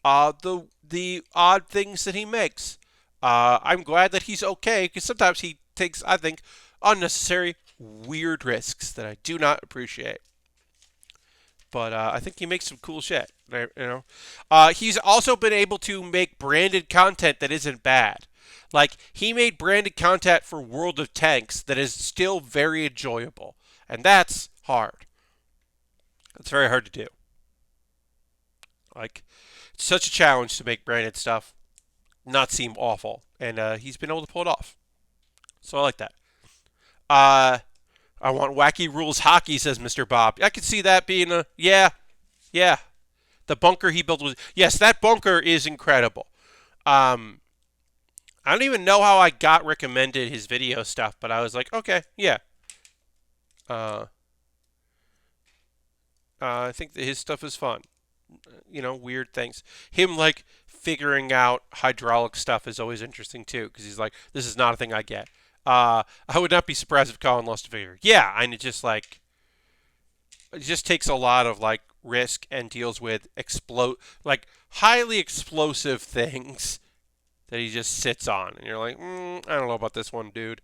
Speaker 1: the odd things that he makes. I'm glad that he's okay because sometimes he takes, I think, unnecessary weird risks that I do not appreciate. But I think he makes some cool shit. He's also been able to make branded content that isn't bad. Like he made branded content for World of Tanks that is still very enjoyable, and that's hard. It's very hard to do. Like it's such a challenge to make branded stuff not seem awful, and he's been able to pull it off. So I like that. I want wacky rules hockey, says Mr. Bob. I could see that being yeah. The bunker he built was, yes, that bunker is incredible. I don't even know how I got recommended his video stuff, but I was like, okay, yeah. Uh, I think that his stuff is fun. Weird things. Him like figuring out hydraulic stuff is always interesting too, because he's like, this is not a thing I get. I would not be surprised if Colin lost a finger. Yeah, and it just takes a lot of like risk and deals with like highly explosive things that he just sits on, and you're like, I don't know about this one, dude.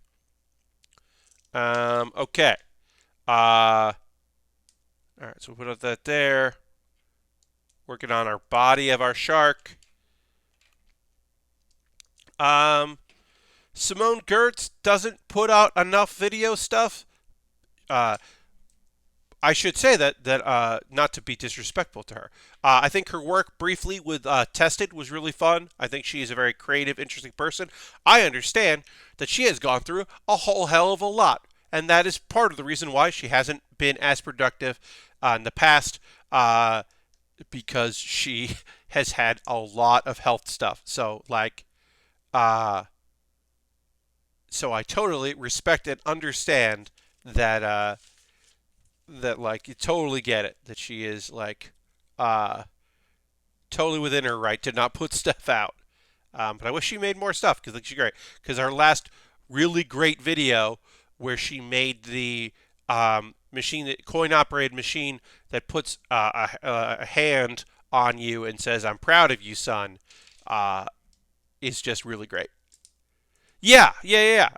Speaker 1: Okay. All right, so we'll put that there. Working on our body of our shark. Um, Simone Gertz doesn't put out enough video stuff. Uh, I should say that not to be disrespectful to her. I think her work briefly with Tested was really fun. I think she is a very creative, interesting person. I understand that she has gone through a whole hell of a lot, and that is part of the reason why she hasn't been as productive in the past. Because she has had a lot of health stuff. Uh, so I totally respect and understand that like you totally get it that she is like uh, totally within her right to not put stuff out. But I wish she made more stuff because like she's great. Because our last really great video where she made the coin operated machine that puts a hand on you and says "I'm proud of you, son," uh, is just really great. Yeah.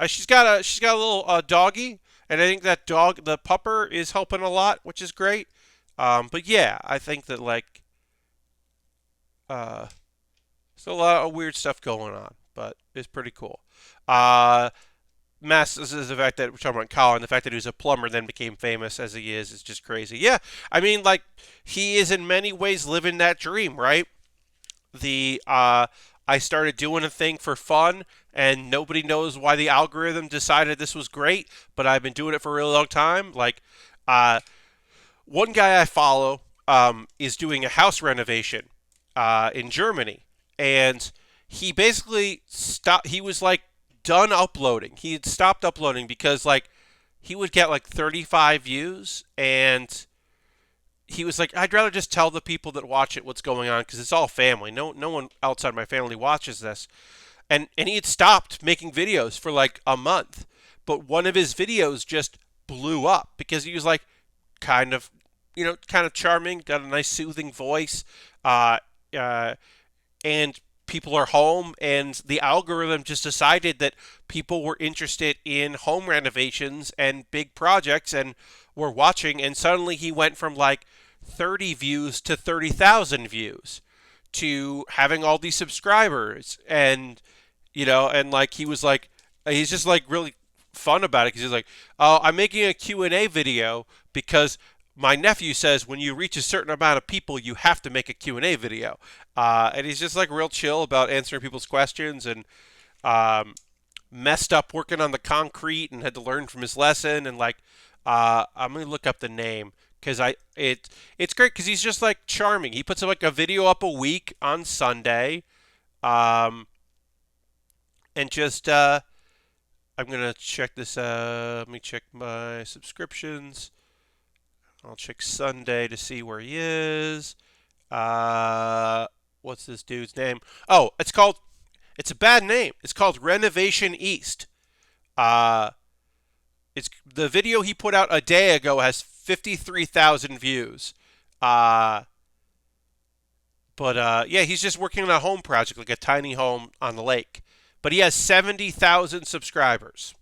Speaker 1: She's got a little doggy, and I think that dog, the pupper, is helping a lot, which is great. But yeah, I think that like uh, there's a lot of weird stuff going on, but it's pretty cool. Uh, This is the fact that we're talking about Colin, the fact that he was a plumber then became famous as he is just crazy. Yeah, I mean, like he is in many ways living that dream, right? The I started doing a thing for fun, and nobody knows why the algorithm decided this was great, but I've been doing it for a really long time. Like, uh, one guy I follow is doing a house renovation in Germany, and he basically stopped. He was like done uploading. He had stopped uploading because like he would get like 35 views, and he was like, I'd rather just tell the people that watch it what's going on because it's all family. No one outside my family watches this, and he had stopped making videos for like a month, but one of his videos just blew up because he was like kind of kind of charming, got a nice soothing voice, uh, uh, and people are home, and the algorithm just decided that people were interested in home renovations and big projects and were watching, and suddenly he went from like 30 views to 30,000 views to having all these subscribers, and like he was like he's just like really fun about it because he's like, oh, I'm making a Q&A video because my nephew says when you reach a certain amount of people, you have to make a Q&A video. And he's just like real chill about answering people's questions, and um, messed up working on the concrete and had to learn from his lesson. And like, I'm going to look up the name because it's great because he's just like charming. He puts like a video up a week on Sunday. Um, and just, I'm going to check this. Let me check my subscriptions. I'll check Sunday to see where he is. Uh, what's this dude's name? Oh, it's a bad name. It's called Renovation East. Uh, it's the video he put out a day ago has 53,000 views. Uh, but yeah, he's just working on a home project, like a tiny home on the lake. But he has 70,000 subscribers.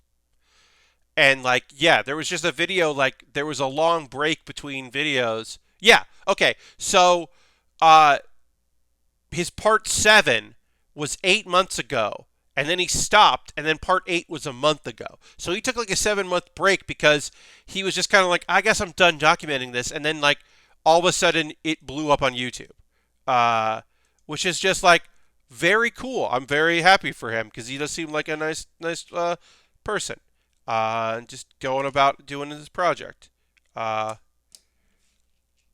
Speaker 1: And like, yeah, there was just a video, like there was a long break between videos. Yeah, okay. So uh his part 7 was 8 months ago, and then he stopped, and then part 8 was a month ago. So he took like a 7 month break because he was just kind of like, I guess I'm done documenting this, and then like all of a sudden it blew up on YouTube. Uh which is just like very cool. I'm very happy for him because he does seem like a nice person. And just going about doing this project. Uh,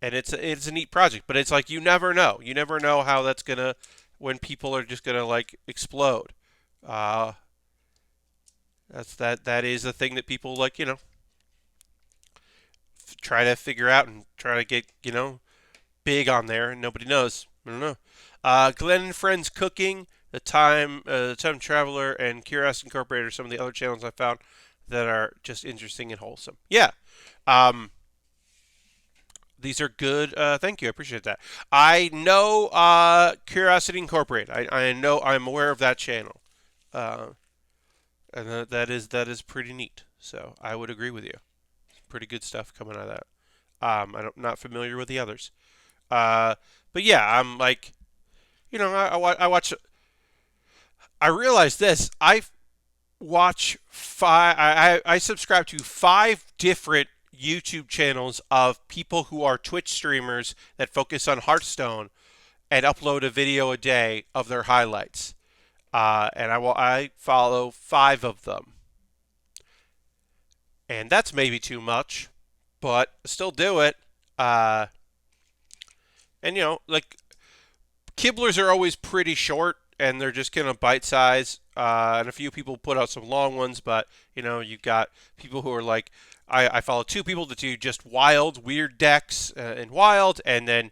Speaker 1: and it's a neat project, but it's like you never know. You never know how that's gonna when people are just gonna like explode. Uh, that is a thing that people like, try to figure out and try to get, big on there, and nobody knows. I don't know. Glenn and Friends Cooking, the Time Traveler, and Curiosity Incorporated are some of the other channels I found that are just interesting and wholesome. Yeah. Um, these are good. Thank you. I appreciate that. I know Curiosity Incorporated. I know. I'm aware of that channel. Uh, and that is pretty neat. So I would agree with you. Pretty good stuff coming out of that. I'm not familiar with the others. Uh, but yeah, I'm like, I watch. I realize this. I watch five. I subscribe to 5 different YouTube channels of people who are Twitch streamers that focus on Hearthstone and upload a video a day of their highlights. And I follow 5 of them, and that's maybe too much, but still do it. Uh, and like Kibblers are always pretty short, and they're just kind of bite size. And a few people put out some long ones, but you've got people who are like, I follow 2 people that do just wild, weird decks in wild, and then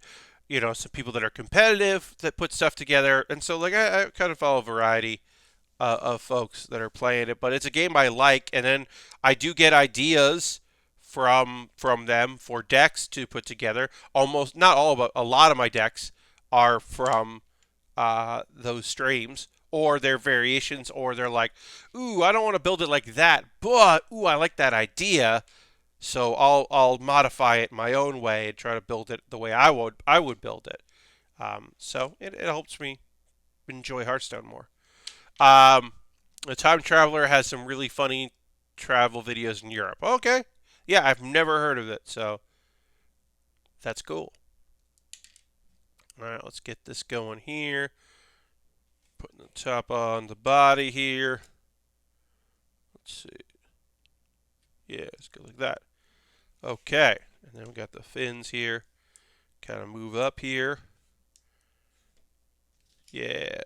Speaker 1: some people that are competitive that put stuff together. And so like I kind of follow a variety of folks that are playing it, but it's a game I like, and then I do get ideas from them for decks to put together. Almost not all, but a lot of my decks are from those streams or their variations, or they're like, ooh, I don't want to build it like that, but ooh, I like that idea, so I'll modify it my own way and try to build it the way I would build it. So it helps me enjoy Hearthstone more. Um, the Time Traveler has some really funny travel videos in Europe. Okay, yeah, I've never heard of it, so that's cool. All right, let's get this going here. Putting the top on the body here. Let's see. Yeah, let's go like that. Okay, and then we got the fins here. Kind of move up here. Yeah.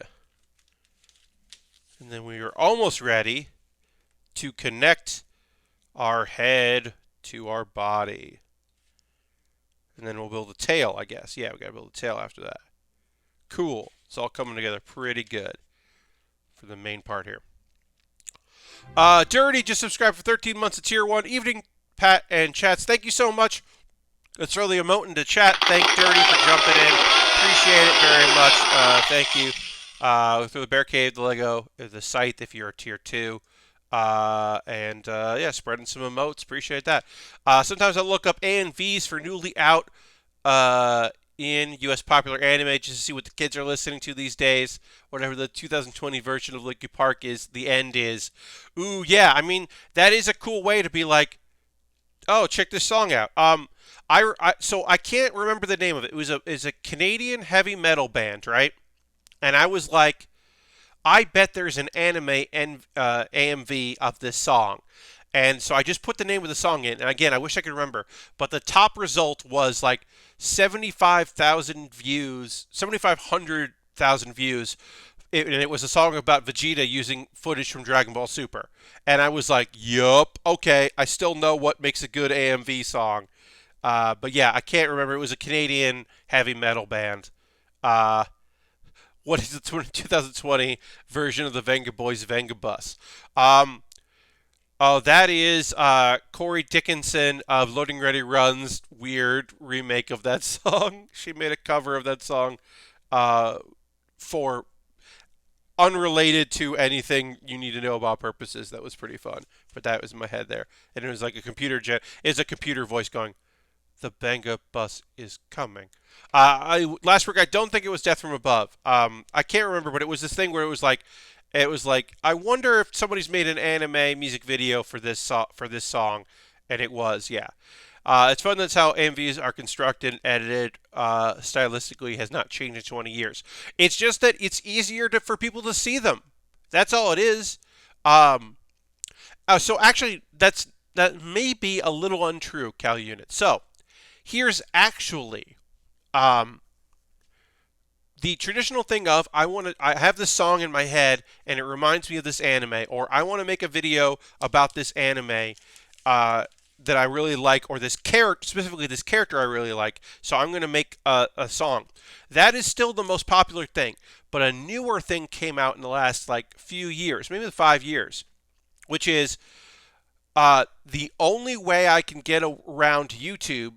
Speaker 1: And then we are almost ready to connect our head to our body. And then we'll build a tail, I guess. Yeah, we got to build a tail after that. Cool. It's all coming together pretty good for the main part here. Dirty just subscribed for 13 months of Tier 1. Evening, Pat and Chats. Thank you so much. Let's throw the emote into chat. Thank Dirty for jumping in. Appreciate it very much. Thank you. Through the Bear Cave, the Lego, the Scythe if you're a Tier 2. Yeah, spreading some emotes. Appreciate that. Sometimes I look up ANVs for newly out in U.S. popular anime just to see what the kids are listening to these days. Whatever the 2020 version of Linkin Park is, the end is. Ooh, yeah. I mean, that is a cool way to be like, oh, check this song out. So I can't remember the name of it. It was a Canadian heavy metal band, right? And I was like, I bet there's an anime AMV of this song. And so I just put the name of the song in. And again, I wish I could remember. But the top result was like 75,000 views, 7,500,000 views. And it was a song about Vegeta using footage from Dragon Ball Super. And I was like, yup, okay, I still know what makes a good AMV song. But yeah, I can't remember. It was a Canadian heavy metal band. What is the 2020 version of the Venga Boys Venga Bus? Oh, that is Corey Dickinson of Loading Ready Run's weird remake of that song. She made a cover of that song for unrelated to anything you need to know about purposes. That was pretty fun. But that was in my head there. And it was like it's a computer voice going, the Benga bus is coming. Last week I don't think it was Death from Above. I can't remember, but it was this thing where it was like, I wonder if somebody's made an anime music video for this song, and it was, yeah. It's fun that's how MVs are constructed and edited stylistically has not changed in 20 years. It's just that it's easier for people to see them. That's all it is. So actually, that may be a little untrue, Cal Unit. So here's actually the traditional thing of I have this song in my head and it reminds me of this anime, or I want to make a video about this anime that I really like, or this character, specifically this character I really like, so I'm going to make a song. That is still the most popular thing, but a newer thing came out in the last like few years, maybe 5 years, which is the only way I can get around YouTube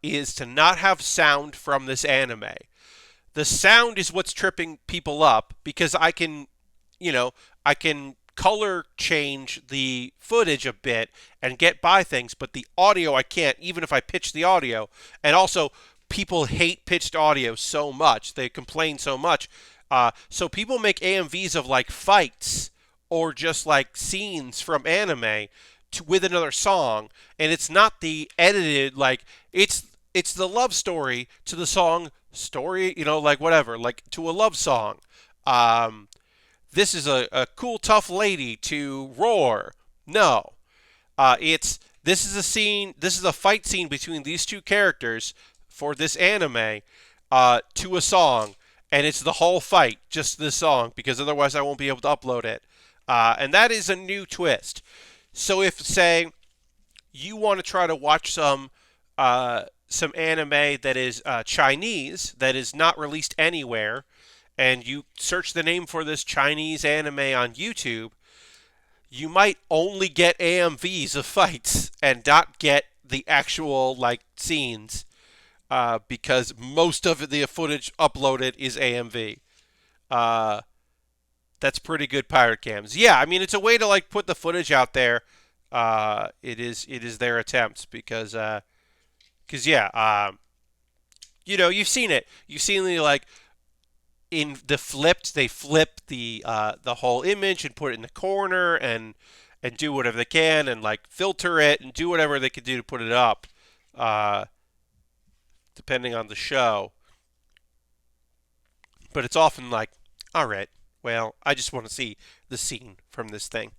Speaker 1: is to not have sound from this anime. The sound is what's tripping people up because I can color change the footage a bit and get by things, but the audio I can't, even if I pitch the audio. And also, people hate pitched audio so much. They complain so much. So people make AMVs of like fights or just like scenes from anime with another song, and it's not the edited like it's the love story to the song story, like whatever, like to a love song. Um, this is a cool tough lady to roar. No, it's this is a scene. This is a fight scene between these two characters for this anime to a song, and it's the whole fight just this song because otherwise I won't be able to upload it. And that is a new twist. So if say you want to try to watch some anime that is Chinese that is not released anywhere, and you search the name for this Chinese anime on YouTube, you might only get AMVs of fights and not get the actual like scenes because most of the footage uploaded is AMV. That's pretty good pirate cams. Yeah, I mean it's a way to like put the footage out there. It is their attempts because yeah, you've seen it. You've seen the like in the flipped. They flip the whole image and put it in the corner and do whatever they can and like filter it and do whatever they could do to put it up, depending on the show. But it's often like, all right, well, I just want to see the scene from this thing.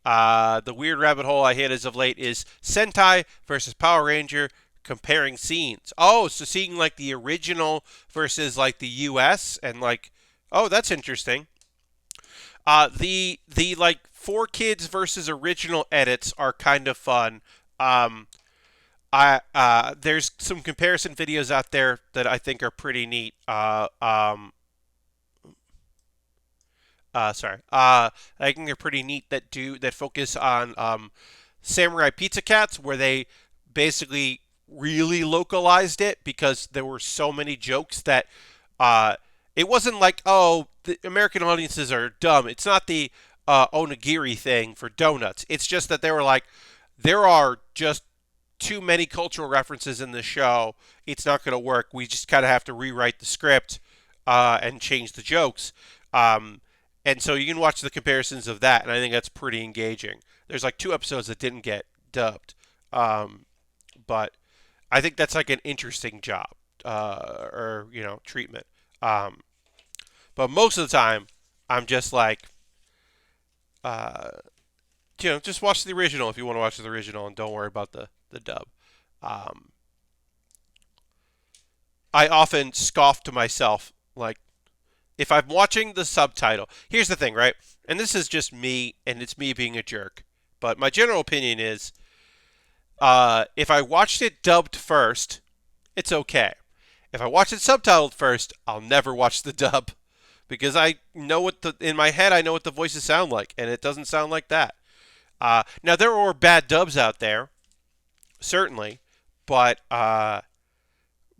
Speaker 1: The weird rabbit hole I hit as of late is Sentai versus Power Ranger comparing scenes. Oh, so seeing like the original versus like the US and like, oh, that's interesting. The like 4Kids versus original edits are kind of fun. There's some comparison videos out there that I think are pretty neat. Sorry. I think they're pretty neat that focus on Samurai Pizza Cats, where they basically really localized it because there were so many jokes that it wasn't like, oh, the American audiences are dumb. It's not the onigiri thing for donuts. It's just that they were like, there are just too many cultural references in the show. It's not going to work. We just kind of have to rewrite the script and change the jokes. And so you can watch the comparisons of that, and I think that's pretty engaging. There's like 2 episodes that didn't get dubbed, but I think that's like an interesting job or treatment. But most of the time, I'm just like, uh, just watch the original if you want to watch the original, and don't worry about the dub. Um, I often scoff to myself, like, if I'm watching the subtitle, here's the thing, right? And this is just me, and it's me being a jerk. But my general opinion is, if I watched it dubbed first, it's okay. If I watch it subtitled first, I'll never watch the dub because I know in my head I know what the voices sound like, and it doesn't sound like that. Now there are bad dubs out there, certainly, but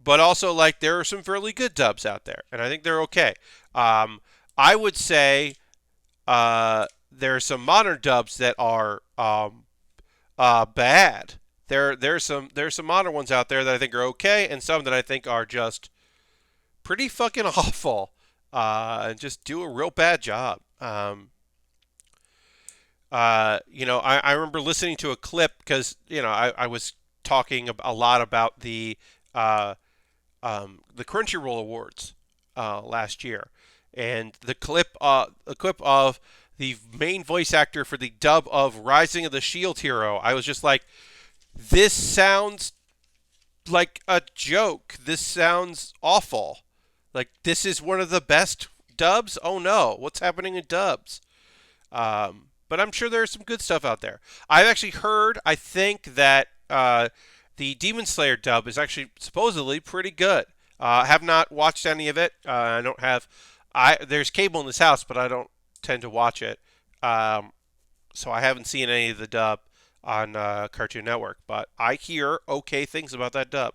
Speaker 1: also like there are some fairly good dubs out there, and I think they're okay. I would say there are some modern dubs that are bad. There's some modern ones out there that I think are okay, and some that I think are just pretty fucking awful, and just do a real bad job. I remember listening to a clip because I was talking a lot about the Crunchyroll Awards last year, and the clip of the main voice actor for the dub of Rising of the Shield Hero. I was just like, this sounds like a joke. This sounds awful. Like, this is one of the best dubs? Oh no, what's happening in dubs? But I'm sure there's some good stuff out there. I've actually heard, I think that the Demon Slayer dub is actually supposedly pretty good. I have not watched any of it. I don't have. There's cable in this house, but I don't tend to watch it. Um, so I haven't seen any of the dub on Cartoon Network. But I hear okay things about that dub.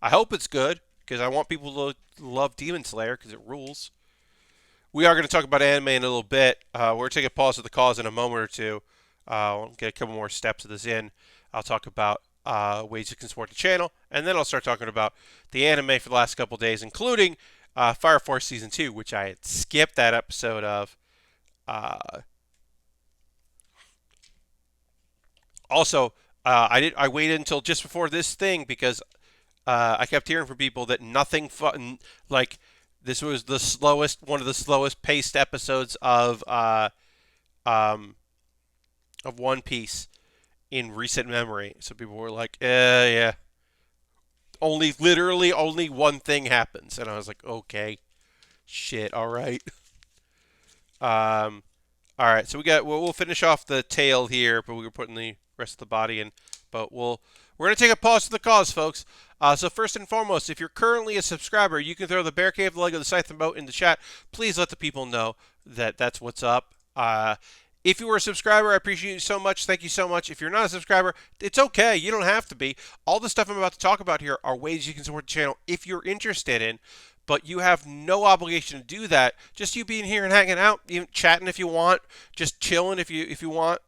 Speaker 1: I hope it's good because I want people to love Demon Slayer because it rules. We are going to talk about anime in a little bit. We're going to take a pause at the cause in a moment or two. I'll get a couple more steps of this in. I'll talk about ways you can support the channel, and then I'll start talking about the anime for the last couple days, including Fire Force Season 2, which I had skipped that episode of. Uh, Also, I waited until just before this thing because I kept hearing from people that nothing fun like this was the slowest, one of the slowest paced episodes um, of One Piece in recent memory. So people were like, yeah, literally only one thing happens, and I was like, okay, shit, all right. Um, all right, so we'll finish off the tail here, but we're putting the rest of the body in. But we're gonna take a pause for the cause, folks. So first and foremost, if you're currently a subscriber, you can throw the Bear Cave, the Lego, the Scythe emote in the chat. Please let the people know that that's what's up. If you were a subscriber, I appreciate you so much. Thank you so much. If you're not a subscriber, it's okay. You don't have to be. All the stuff I'm about to talk about here are ways you can support the channel if you're interested in, but you have no obligation to do that. Just you being here and hanging out, even chatting if you want, just chilling if you want,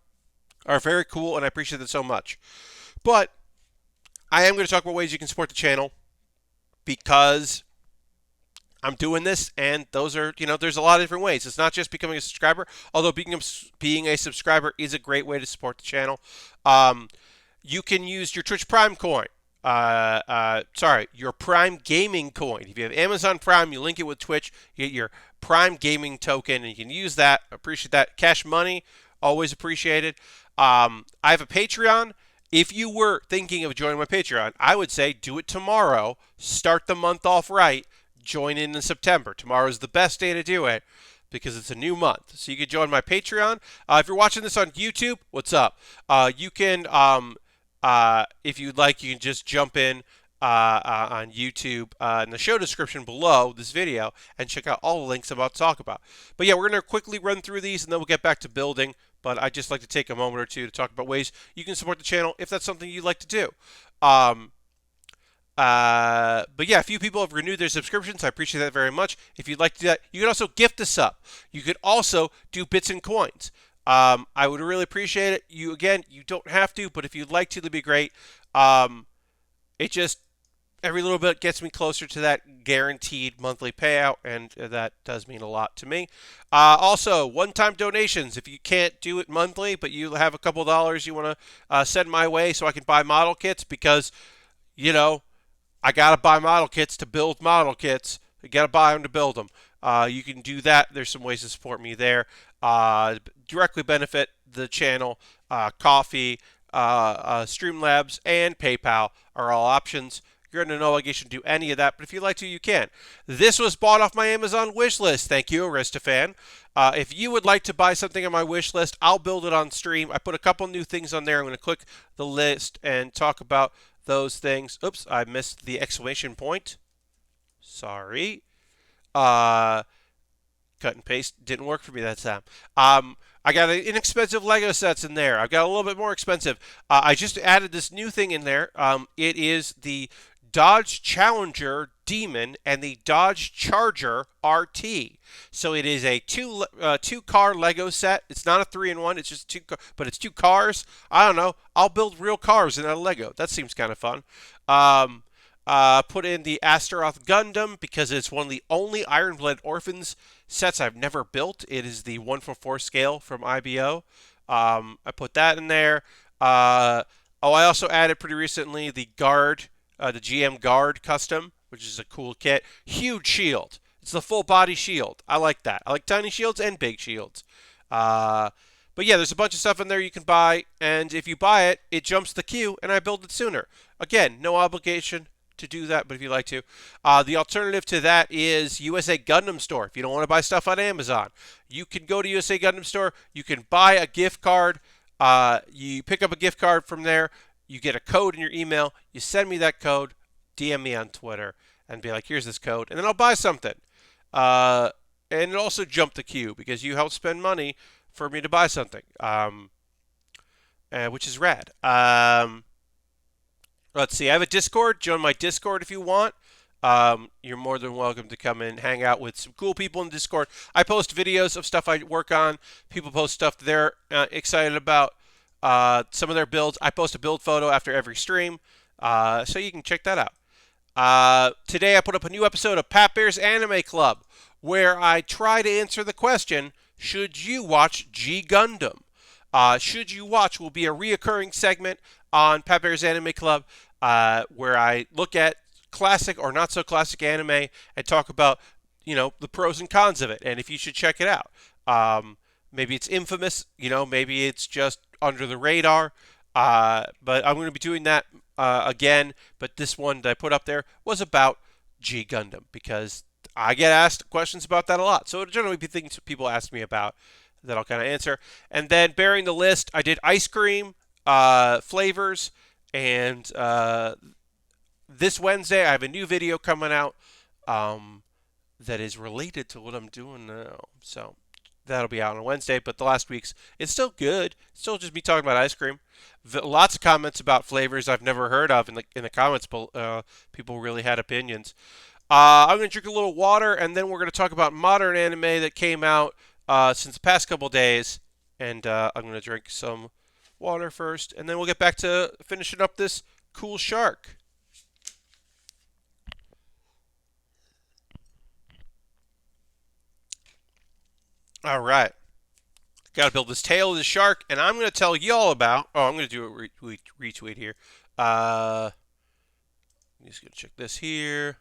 Speaker 1: are very cool, and I appreciate that so much. But I am going to talk about ways you can support the channel because I'm doing this, and those are, there's a lot of different ways. It's not just becoming a subscriber, although being a subscriber is a great way to support the channel. You can use your Twitch Prime coin. Your Prime Gaming coin. If you have Amazon Prime, you link it with Twitch, you get your Prime Gaming token, and you can use that. Appreciate that. Cash money, always appreciated. I have a Patreon. If you were thinking of joining my Patreon, I would say do it tomorrow. Start the month off right. Join in September. Tomorrow is the best day to do it because it's a new month. So you can join my Patreon. If you're watching this on YouTube, what's up? You can, if you'd like, you can just jump in on YouTube in the show description below this video and check out all the links I'm about to talk about. But yeah, we're going to quickly run through these and then we'll get back to building. But I'd just like to take a moment or two to talk about ways you can support the channel if that's something you'd like to do. But yeah, a few people have renewed their subscriptions. I appreciate that very much. If you'd like to do that, you can also gift us up. You could also do bits and coins. I would really appreciate it. You don't have to, but if you'd like to, that'd be great. It just every little bit gets me closer to that guaranteed monthly payout, and that does mean a lot to me. Also, one-time donations. If you can't do it monthly, but you have a couple dollars you want to send my way so I can buy model kits because, I got to buy model kits to build model kits. You got to buy them to build them. You can do that. There's some ways to support me there. Directly benefit the channel. Coffee, Streamlabs, and PayPal are all options. You're under no obligation to do any of that, but if you'd like to, you can. This was bought off my Amazon wish list. Thank you, Aristofan. If you would like to buy something on my wish list, I'll build it on stream. I put a couple new things on there. I'm going to click the list and talk about those things. Oops, I missed the exclamation point. Sorry. Cut and paste didn't work for me that time. I got inexpensive Lego sets in there. I've got a little bit more expensive. I just added this new thing in there. It is the Dodge Challenger Demon and the Dodge Charger RT. So it is a two car Lego set. It's not a 3-in-1. It's just but it's two cars. I don't know. I'll build real cars in a Lego. That seems kind of fun. Put in the Astaroth Gundam because it's one of the only Iron Blooded Orphans sets I've never built. It is the 1/4 scale from IBO. I put that in there. I also added pretty recently the Guard, the GM Guard custom, which is a cool kit. Huge shield. It's the full body shield. I like that. I like tiny shields and big shields. But yeah, there's a bunch of stuff in there you can buy, and if you buy it, it jumps the queue, and I build it sooner. Again, no obligation to do that, but if you'd like to. The alternative to that is USA Gundam Store. If you don't want to buy stuff on Amazon, you can go to USA Gundam Store. You can buy a gift card. You pick up a gift card from there. You get a code in your email. You send me that code. DM me on Twitter and be like, here's this code. And then I'll buy something. And it also jump the queue because you help spend money for me to buy something, which is rad. Let's see. I have a Discord. Join my Discord if you want. You're more than welcome to come in, hang out with some cool people in Discord. I post videos of stuff I work on. People post stuff they're excited about. Some of their builds. I post a build photo after every stream, so you can check that out. Today I put up a new episode of Pat Baer's Anime Club, where I try to answer the question, should you watch G Gundam? Should you watch will be a reoccurring segment on Pat Baer's Anime Club, where I look at classic or not so classic anime and talk about, the pros and cons of it and if you should check it out. Maybe it's infamous, maybe it's just under the radar. But I'm going to be doing that again. But this one that I put up there was about G Gundam because I get asked questions about that a lot. So it'll generally be things people ask me about that I'll kind of answer. And then Baering the List, I did ice cream flavors, and this Wednesday I have a new video coming out that is related to what I'm doing now. So that'll be out on Wednesday, but the last week's, it's still good. Still just me talking about ice cream. Lots of comments about flavors I've never heard of in the comments. People really had opinions. I'm going to drink a little water, and then we're going to talk about modern anime that came out since the past couple days. And I'm going to drink some water first, and then we'll get back to finishing up this cool shark. All right. Got to build this tail of the shark, and I'm going to tell y'all about... Oh, I'm going to do a retweet here. I'm just going to check this here.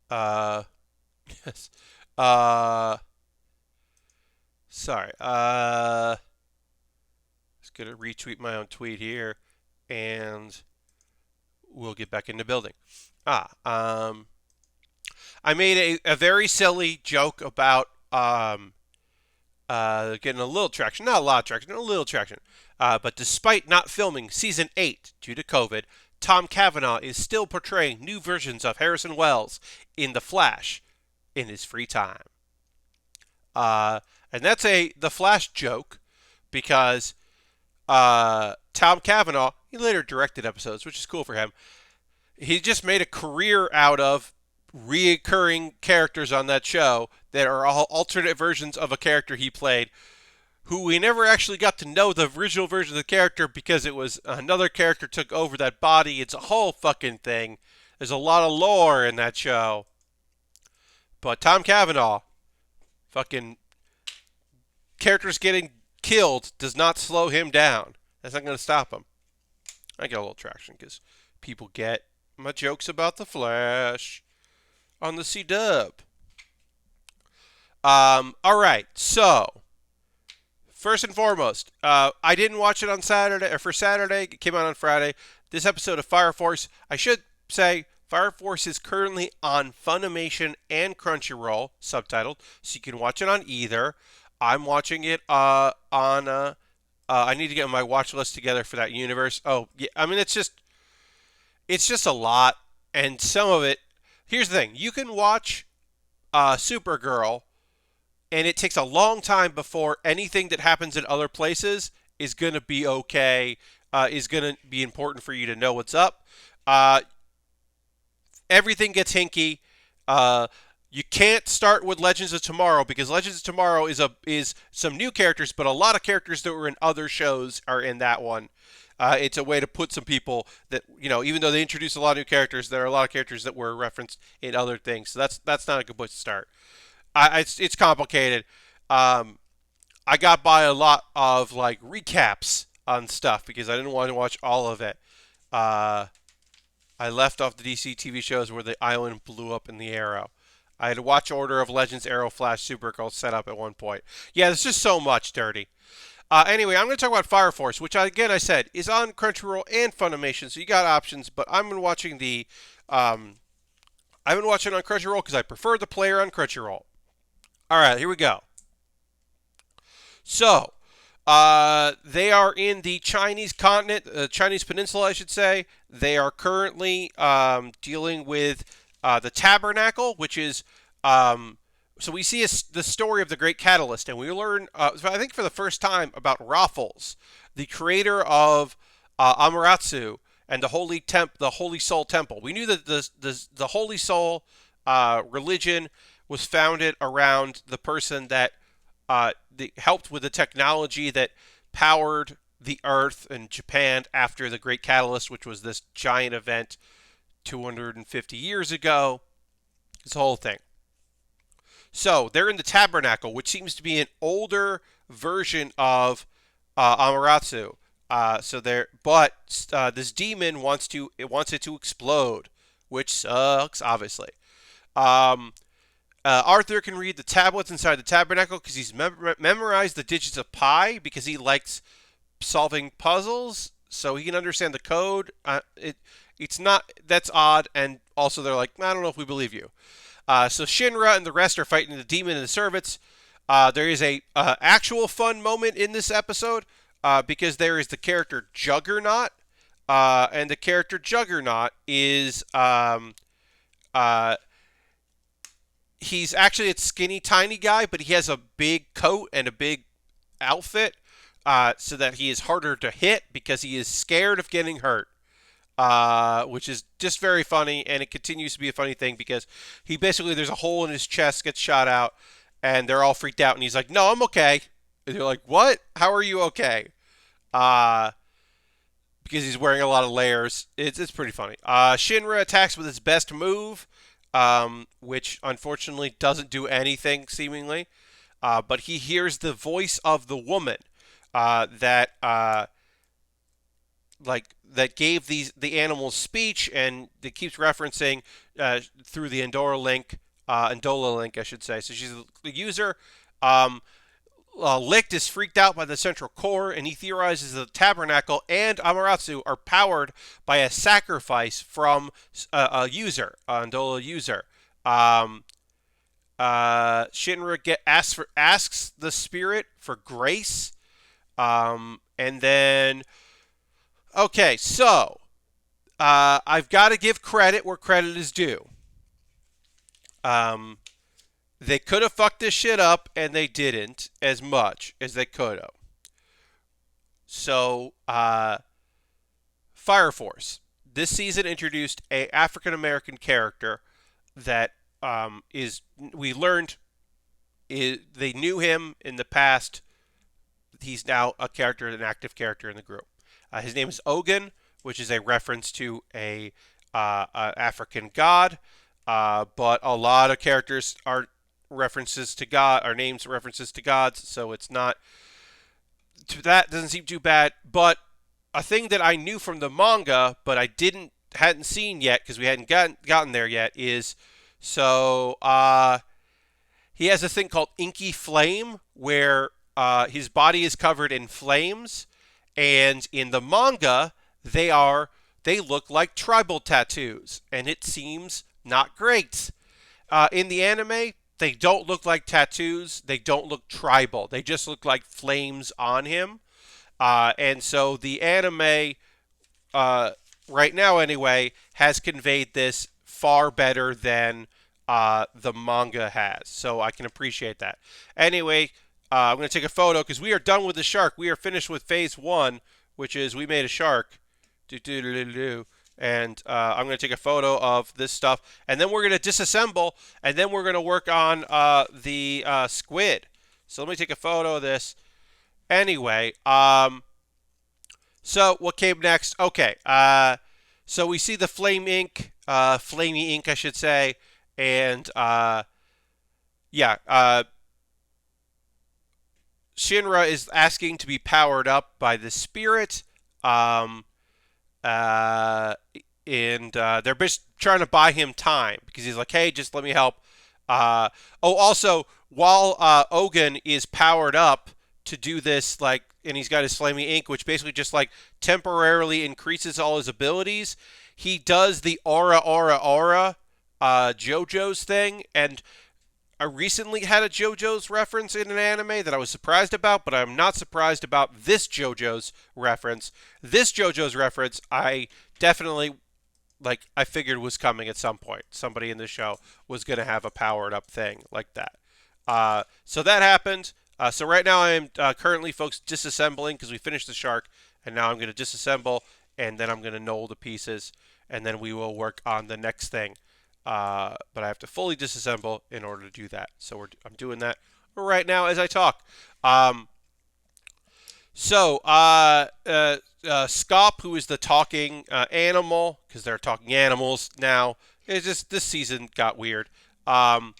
Speaker 1: Yes. Sorry. Just going to retweet my own tweet here, and we'll get back into building. I made a very silly joke about getting a little traction. Not a lot of traction, a little traction. But despite not filming Season 8 due to COVID, Tom Cavanaugh is still portraying new versions of Harrison Wells in The Flash in his free time. And that's The Flash joke because Tom Cavanaugh, he later directed episodes, which is cool for him. He just made a career out of reoccurring characters on that show that are all alternate versions of a character he played, who we never actually got to know the original version of the character because it was another character took over that body. It's a whole fucking thing. There's a lot of lore in that show. But Tom Cavanaugh, fucking characters getting killed does not slow him down. That's not going to stop him. I get a little traction because people get my jokes about the Flash on the C-Dub. All right, so first and foremost, I didn't watch it on Saturday, or for Saturday. It came out on Friday. This episode of Fire Force, I should say, Fire Force is currently on Funimation and Crunchyroll, subtitled, so you can watch it on either. I'm watching it on. I need to get my watch list together for that universe. Oh, yeah. I mean, it's just a lot, and some of it. Here's the thing: you can watch Supergirl, and it takes a long time before anything that happens in other places is going to be okay, is going to be important for you to know what's up. Everything gets hinky. You can't start with Legends of Tomorrow because Legends of Tomorrow is some new characters, but a lot of characters that were in other shows are in that one. It's a way to put some people that, even though they introduce a lot of new characters, there are a lot of characters that were referenced in other things. So that's not a good place to start. It's complicated. I got by a lot of recaps on stuff because I didn't want to watch all of it. I left off the DC TV shows where the island blew up in the Arrow. I had a watch order of Legends, Arrow, Flash, Supergirl set up at one point. Yeah, there's just so much, Dirty. Anyway, I'm going to talk about Fire Force, which again I said is on Crunchyroll and Funimation, so you got options. But um, I've been watching on Crunchyroll because I prefer the player on Crunchyroll. All right, here we go. So, they are in the Chinese continent, Chinese peninsula, I should say. They are currently dealing with the Tabernacle, which is. So we see the story of the Great Catalyst, and we learn, I think, for the first time about Raffles, the creator of Amaterasu and the Holy Soul Temple. We knew that the Holy Soul religion was founded around the person that helped with the technology that powered the Earth and Japan after the Great Catalyst, which was this giant event 250 years ago. This whole thing. So they're in the Tabernacle, which seems to be an older version of Amaterasu. But this demon wants it to explode, which sucks, obviously. Um, Arthur can read the tablets inside the tabernacle because he's memorized the digits of pi because he likes solving puzzles, so he can understand the code. It's not that's odd, and also they're like, I don't know if we believe you. So Shinra and the rest are fighting the demon and the servants. There is a actual fun moment in this episode because there is the character Juggernaut, and the character Juggernaut is he's actually a skinny, tiny guy, but he has a big coat and a big outfit, so that he is harder to hit because he is scared of getting hurt. Which is just very funny, and it continues to be a funny thing because there's a hole in his chest, gets shot out, and they're all freaked out, and he's like, "No, I'm okay." And they're like, "What? How are you okay?" Uh, because he's wearing a lot of layers. It's pretty funny. Shinra attacks with his best move, which unfortunately doesn't do anything seemingly. But he hears the voice of the woman that gave the animals speech, and it keeps referencing through the Andola link, I should say. So she's the user. Licht is freaked out by the central core, and he theorizes that the Tabernacle and Amaterasu are powered by a sacrifice from a user, Andola user. Shinra asks the spirit for grace, and then okay, so I've got to give credit where credit is due. They could have fucked this shit up, and they didn't as much as they could have. So, Fire Force. This season introduced a African American character that we learned they knew him in the past. He's now an active character in the group. His name is Ogun, which is a reference to a African god. But a lot of characters are references to God, are names references to gods, so it's not that doesn't seem too bad. But a thing that I knew from the manga, but I hadn't seen yet because we hadn't gotten there yet, is he has a thing called Inky Flame where his body is covered in flames, and in the manga they look like tribal tattoos, and it seems not great. In the anime, they don't look like tattoos. They don't look tribal. They just look like flames on him. And so the anime, right now anyway, has conveyed this far better than the manga has. So I can appreciate that. Anyway, I'm going to take a photo because we are done with the shark. We are finished with phase 1, which is we made a shark. And I'm going to take a photo of this stuff, and then we're going to disassemble, and then we're going to work on the squid. So let me take a photo of this. Anyway, so what came next? Okay, so we see the flamey ink, I should say, and Shinra is asking to be powered up by the spirit. And they're just trying to buy him time because he's like, hey, just let me help. Also, while Ogun is powered up to do this, like, and he's got his flaming ink, which basically just like temporarily increases all his abilities. He does the aura JoJo's thing, and I recently had a JoJo's reference in an anime that I was surprised about, but I'm not surprised about this JoJo's reference. This JoJo's reference, I definitely, like, I figured was coming at some point. Somebody in the show was going to have a powered up thing like that. So that happened. So right now I am currently, folks, disassembling because we finished the shark, and now I'm going to disassemble, and then I'm going to knoll the pieces, and then we will work on the next thing. But I have to fully disassemble in order to do that. So I'm doing that right now as I talk. Scop, who is the talking animal, because they're talking animals now, it's just this season got weird. So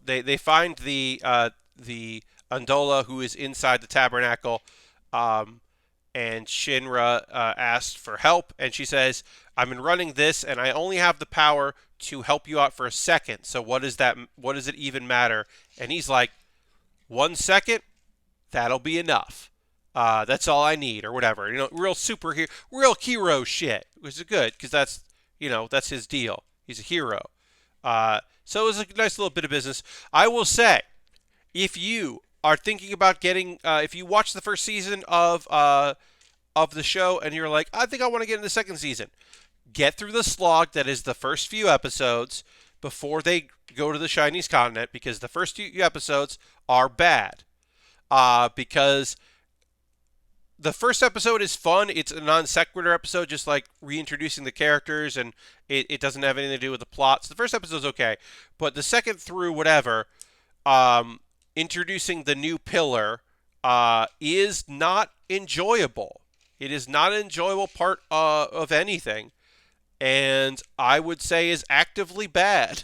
Speaker 1: they find the Undola who is inside the tabernacle, and Shinra asked for help, and she says, "I've been running this, and I only have the power to help you out for a second. So what does that? What does it even matter?" And he's like, "1 second, that'll be enough. That's all I need, or whatever. You know, real hero shit, which is good because that's his deal. He's a hero. So it was a nice little bit of business. I will say, if you are thinking about getting, if you watch the first season of the show and you're like, I think I want to get in the second season, get through the slog that is the first few episodes before they go to the Chinese continent, because the first few episodes are bad. Because the first episode is fun. It's a non sequitur episode, just like reintroducing the characters, and it doesn't have anything to do with the plot. So the first episode's okay, but the second through whatever, introducing the new pillar, is not enjoyable. It is not an enjoyable part of anything, and I would say is actively bad.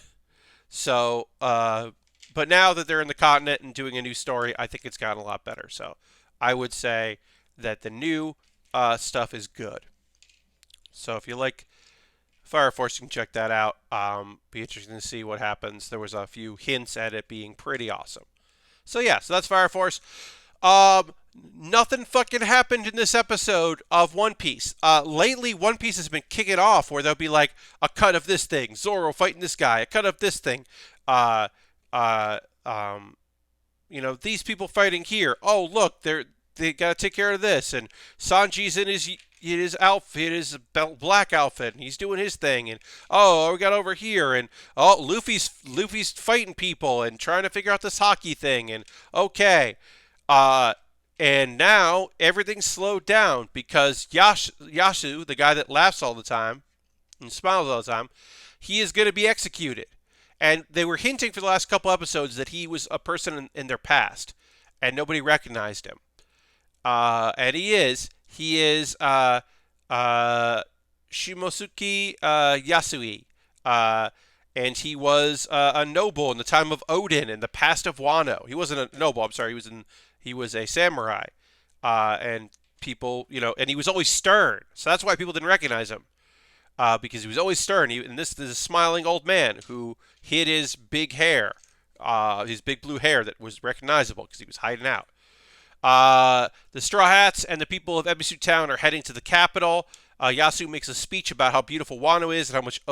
Speaker 1: So, but now that they're in the continent and doing a new story, I think it's gotten a lot better. So I would say that the new stuff is good. So if you like Fire Force, you can check that out. Be interesting to see what happens. There was a few hints at it being pretty awesome. So yeah, so that's Fire Force. Nothing fucking happened in this episode of One Piece. Lately, One Piece has been kicking off where there'll be like a cut of this thing, Zoro fighting this guy, a cut of this thing, these people fighting here. Oh, look, they gotta take care of this, and Sanji's in his outfit, his black outfit, and he's doing his thing, and oh, we got over here, and oh, Luffy's fighting people and trying to figure out this hockey thing, and okay, and now everything's slowed down because Yasu, the guy that laughs all the time and smiles all the time, he is going to be executed. And they were hinting for the last couple episodes that he was a person in their past, and nobody recognized him. And he is Shimosuke Yasui. And he was a noble in the time of Odin in the past of Wano. He wasn't a noble, I'm sorry, he was a samurai. And people, and he was always stern. So that's why people didn't recognize him. Because he was always stern. And this is a smiling old man who hid his big hair, his big blue hair that was recognizable because he was hiding out. The Straw Hats and the people of Ebisu Town are heading to the capital. Yasu makes a speech about how beautiful Wano is and how much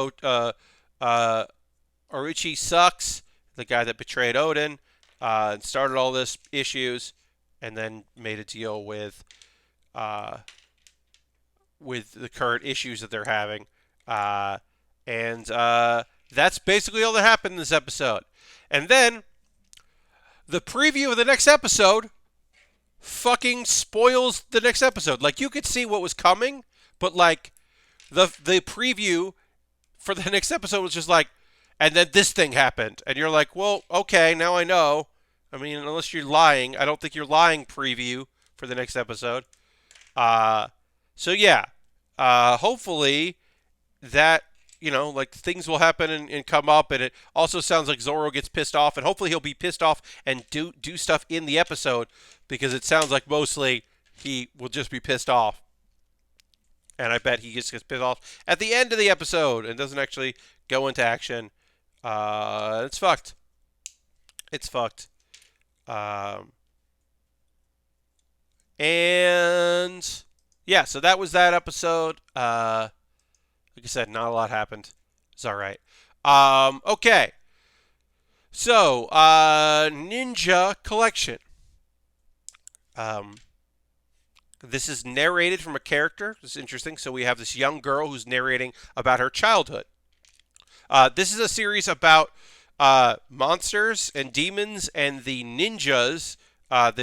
Speaker 1: Orochi sucks, the guy that betrayed Odin, and started all this issues, and then made a deal with the current issues that they're having. And that's basically all that happened in this episode. And then the preview of the next episode fucking spoils the next episode. Like, you could see what was coming, but like the preview for the next episode was just like, and then this thing happened, and you're like, well, okay, now I know. I mean, unless you're lying, I don't think you're lying. Preview for the next episode. So yeah, hopefully that, like, things will happen and come up, and it also sounds like Zoro gets pissed off, and hopefully he'll be pissed off and do stuff in the episode, because it sounds like mostly he will just be pissed off. And I bet he just gets pissed off at the end of the episode and doesn't actually go into action. It's fucked. It's fucked. And yeah, so that was that episode. Like I said, not a lot happened. It's all right. Okay. So, Ninja Collection. Um, this is narrated from a character. This is interesting. So we have this young girl who's narrating about her childhood. This is a series about monsters and demons and the ninjas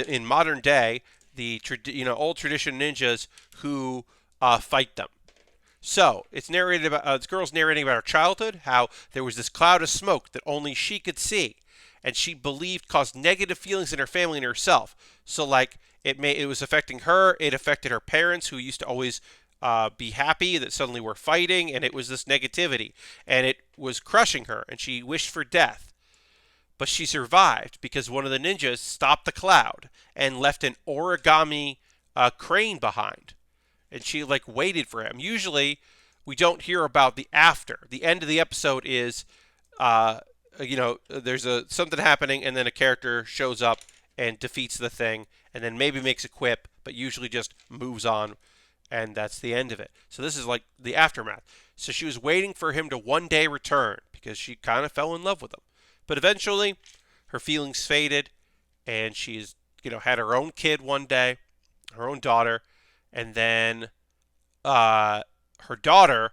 Speaker 1: in modern day, the old tradition ninjas who fight them. So it's narrated about this girl's narrating about her childhood, how there was this cloud of smoke that only she could see, and she believed caused negative feelings in her family and herself. So like it was affecting her, it affected her parents who used to always be happy that suddenly we're fighting, and it was this negativity, and it was crushing her, and she wished for death. But she survived because one of the ninjas stopped the cloud and left an origami crane behind, and she like waited for him. Usually, we don't hear about the after. The end of the episode is, there's something happening, and then a character shows up and defeats the thing, and then maybe makes a quip, but usually just moves on, and that's the end of it. So this is like the aftermath. So she was waiting for him to one day return because she kind of fell in love with him, but eventually, her feelings faded, and she's had her own kid one day, her own daughter, and then her daughter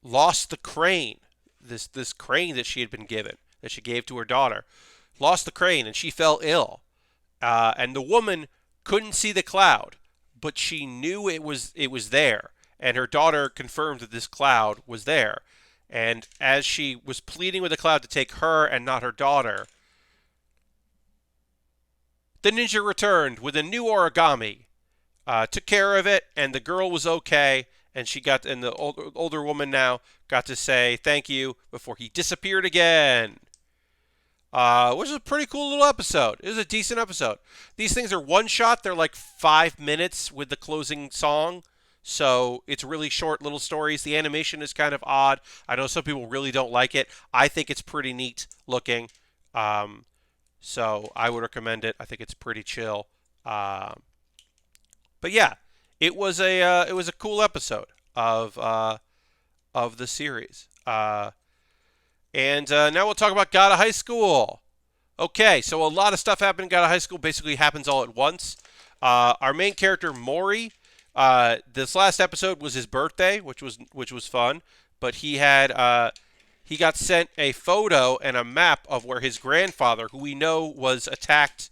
Speaker 1: lost the crane, this crane that she had been given, that she gave to her daughter, lost the crane, and she fell ill. And the woman couldn't see the cloud, but she knew it was there, and her daughter confirmed that this cloud was there. And as she was pleading with the cloud to take her and not her daughter, the ninja returned with a new origami, took care of it, and the girl was okay. And the older woman now got to say thank you before he disappeared again. Which is a pretty cool little episode. It was a decent episode. These things are one shot. They're like 5 minutes with the closing song. So it's really short little stories. The animation is kind of odd. I know some people really don't like it. I think it's pretty neat looking. So I would recommend it. I think it's pretty chill. But yeah, it was a cool episode of the series. And now we'll talk about God of High School. Okay, so a lot of stuff happened in God of High School. Basically, happens all at once. Our main character Maury. This last episode was his birthday, which was fun. But he got sent a photo and a map of where his grandfather, who we know was attacked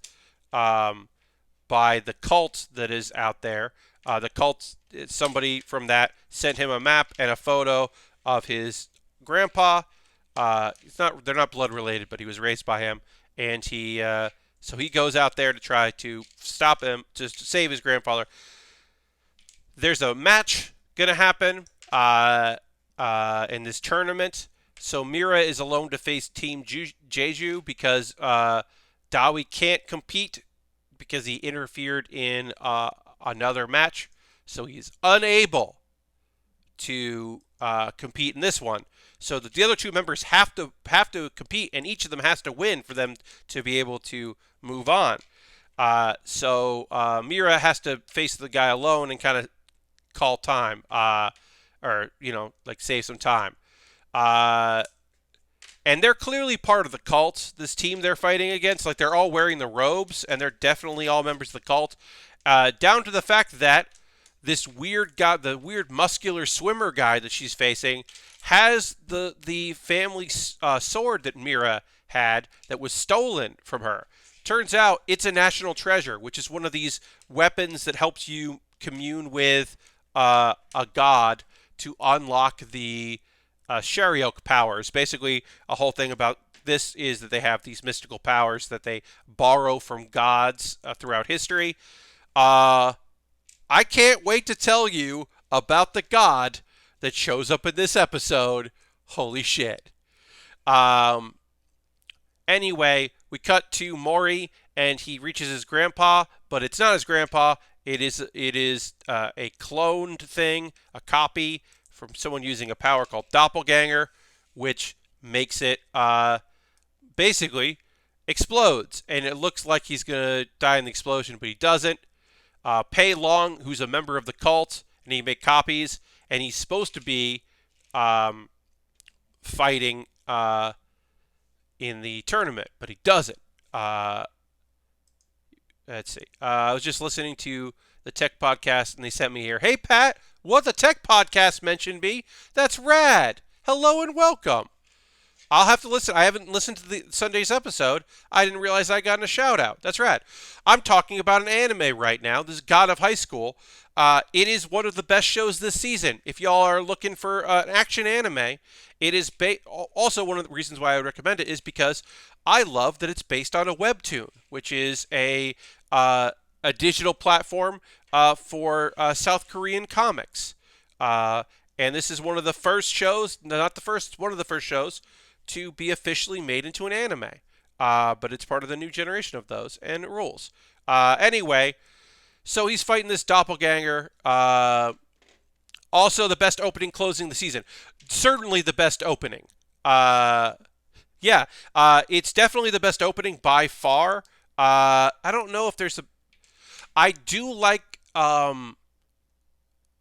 Speaker 1: by the cult that is out there. The cult, somebody from that sent him a map and a photo of his grandpa. They're not blood related, but he was raised by him, and so he goes out there to try to stop him, to save his grandfather. There's a match gonna happen in this tournament. So Mira is alone to face Team Jeju because Dawi can't compete because he interfered in another match, so he's unable to compete in this one. So the other two members have to compete, and each of them has to win for them to be able to move on. So Mira has to face the guy alone and kind of call time, or like save some time. And they're clearly part of the cult, this team they're fighting against. Like, they're all wearing the robes, and they're definitely all members of the cult. Down to the fact that this weird guy, the weird muscular swimmer guy that she's facing, has the family sword that Mira had that was stolen from her. Turns out it's a national treasure, which is one of these weapons that helps you commune with a god to unlock the Sherryok powers. Basically, a whole thing about this is that they have these mystical powers that they borrow from gods throughout history. I can't wait to tell you about the god that shows up in this episode. Holy shit. Anyway, we cut to Maury, and he reaches his grandpa, but it's not his grandpa. It is a cloned thing, a copy from someone using a power called Doppelganger, which makes it basically explodes. And it looks like he's going to die in the explosion, but he doesn't. Pei Long, who's a member of the cult, and he make copies, and he's supposed to be fighting in the tournament, but he doesn't. Let's see. I was just listening to the tech podcast, and they sent me here. Hey, Pat, what the tech podcast mentioned me? That's rad. Hello and welcome. I'll have to listen. I haven't listened to the Sunday's episode. I didn't realize I got a shout out. That's rad. I'm talking about an anime right now. This is God of High School. It is one of the best shows this season. If y'all are looking for an action anime, it is also one of the reasons why I would recommend it is because I love that it's based on a webtoon, which is a digital platform for South Korean comics. And this is one of the first shows, not the first, one of the first shows to be officially made into an anime. But it's part of the new generation of those, and it rules. Anyway, so he's fighting this doppelganger. Also, the best opening closing the season. Certainly the best opening. It's definitely the best opening by far. I don't know if there's a... I do like...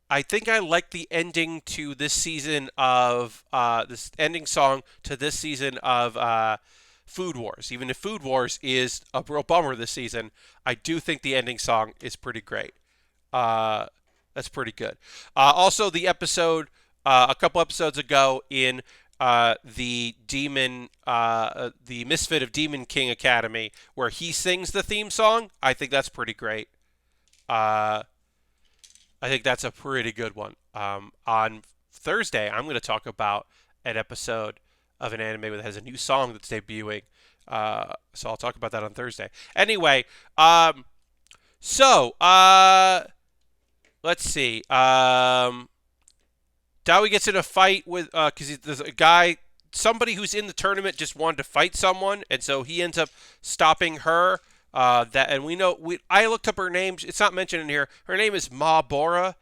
Speaker 1: I think I like the ending to this season of... this ending song to this season of Food Wars. Even if Food Wars is a real bummer this season, I do think the ending song is pretty great. That's pretty good. Also, the episode... a couple episodes ago in the Misfit of Demon King Academy, where he sings the theme song, I think that's pretty great. I think that's a pretty good one. On Thursday, I'm going to talk about an episode of an anime that has a new song that's debuting. So I'll talk about that on Thursday. Anyway, let's see. Dowie gets in a fight with because there's a guy, somebody who's in the tournament just wanted to fight someone, and so he ends up stopping her. I looked up her name. It's not mentioned in here. Her name is Ma Bora.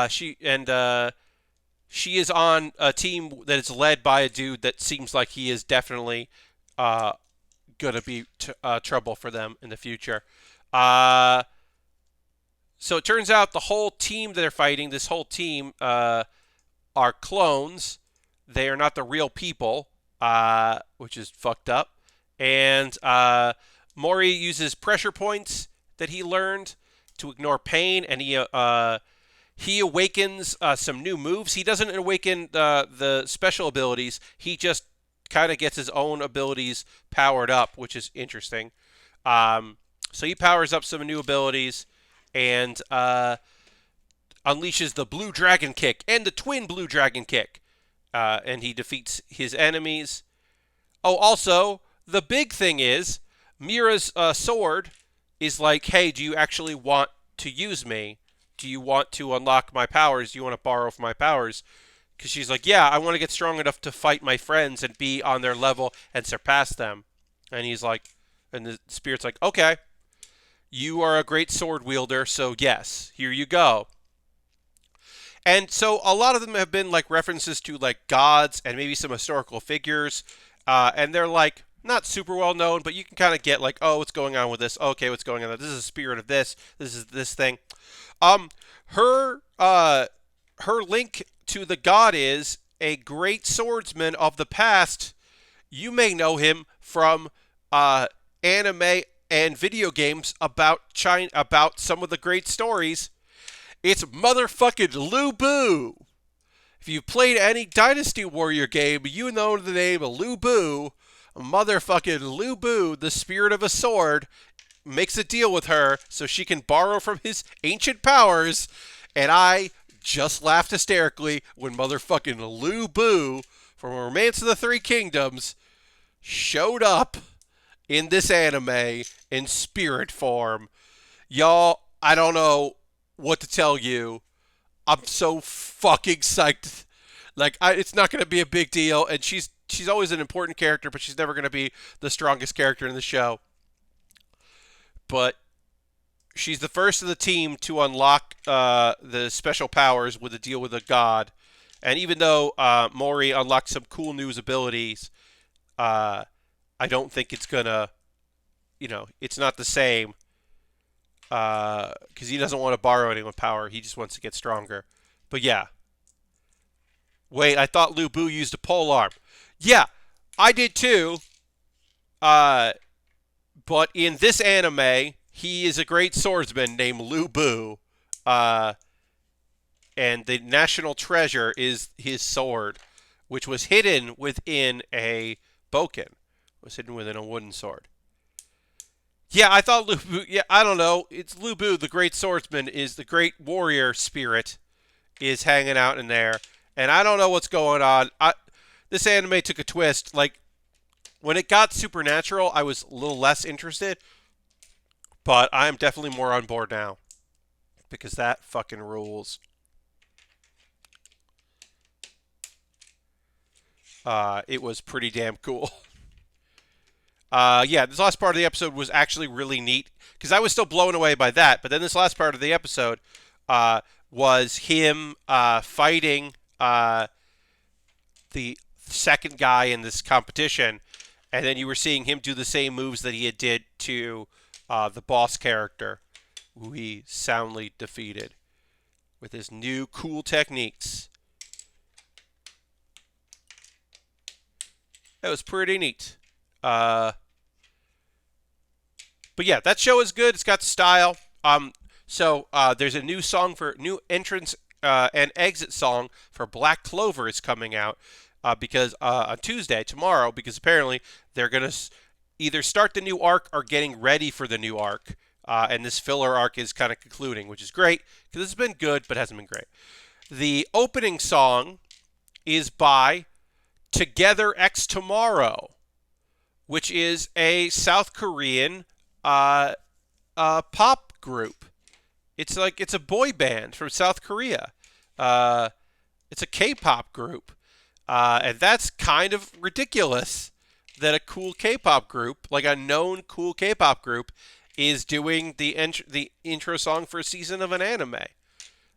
Speaker 1: She is on a team that is led by a dude that seems like he is definitely gonna be trouble for them in the future. So it turns out the whole team that they're fighting, this whole team, are clones. They are not the real people, which is fucked up. And Mori uses pressure points that he learned to ignore pain, and he awakens some new moves. He doesn't awaken the special abilities. He just kind of gets his own abilities powered up, which is interesting. So he powers up some new abilities and unleashes the Blue Dragon Kick and the Twin Blue Dragon Kick. And he defeats his enemies. Oh, also, the big thing is, Mira's sword is like, hey, do you actually want to use me? Do you want to unlock my powers? Do you want to borrow from my powers? Because she's like, yeah, I want to get strong enough to fight my friends and be on their level and surpass them. And he's like, and the spirit's like, okay, you are a great sword wielder, so yes, here you go. And so a lot of them have been like references to like gods and maybe some historical figures. And they're like not super well known, but you can kind of get like, oh, what's going on with this? Okay, what's going on? This is the spirit of this. This is this thing. Her link to the god is a great swordsman of the past. You may know him from anime and video games about China, about some of the great stories. It's motherfucking Lu Bu. If you've played any Dynasty Warrior game, you know the name of Lu Bu. Motherfucking Lu Bu, the spirit of a sword, makes a deal with her so she can borrow from his ancient powers. And I just laughed hysterically when motherfucking Lu Bu from Romance of the Three Kingdoms showed up in this anime in spirit form. Y'all, I don't know what to tell you. I'm so fucking psyched. Like, it's not going to be a big deal, and she's always an important character, but she's never going to be the strongest character in the show. But she's the first of the team to unlock the special powers with a deal with a god. And even though Mori unlocked some cool new abilities, I don't think it's going to, it's not the same. because he doesn't want to borrow anyone's power. He just wants to get stronger. But yeah. Wait, I thought Lu Bu used a pole arm. Yeah, I did too. Uh, but in this anime, he is a great swordsman named Lu Bu. Uh, and the national treasure is his sword, which was hidden within a boken. It was hidden within a wooden sword. Yeah, I thought Lu Bu. Yeah, I don't know. It's Lu Bu, the great swordsman, is the great warrior spirit, is hanging out in there, and I don't know what's going on. This anime took a twist. Like when it got supernatural, I was a little less interested, but I am definitely more on board now because that fucking rules. It was pretty damn cool. Yeah, this last part of the episode was actually really neat because I was still blown away by that. But then this last part of the episode was him fighting the second guy in this competition, and then you were seeing him do the same moves that he had did to the boss character, who he soundly defeated with his new cool techniques. That was pretty neat. But yeah, that show is good. It's got style. So there's a new entrance and exit song for Black Clover is coming out because on Tuesday, tomorrow, because apparently they're gonna either start the new arc or getting ready for the new arc. And this filler arc is kind of concluding, which is great because it's been good but hasn't been great. The opening song is by Together X Tomorrow, which is a South Korean pop group. It's a boy band from South Korea. It's a K-pop group, and that's kind of ridiculous that a cool K-pop group, like a known cool K-pop group, is doing the intro song for a season of an anime.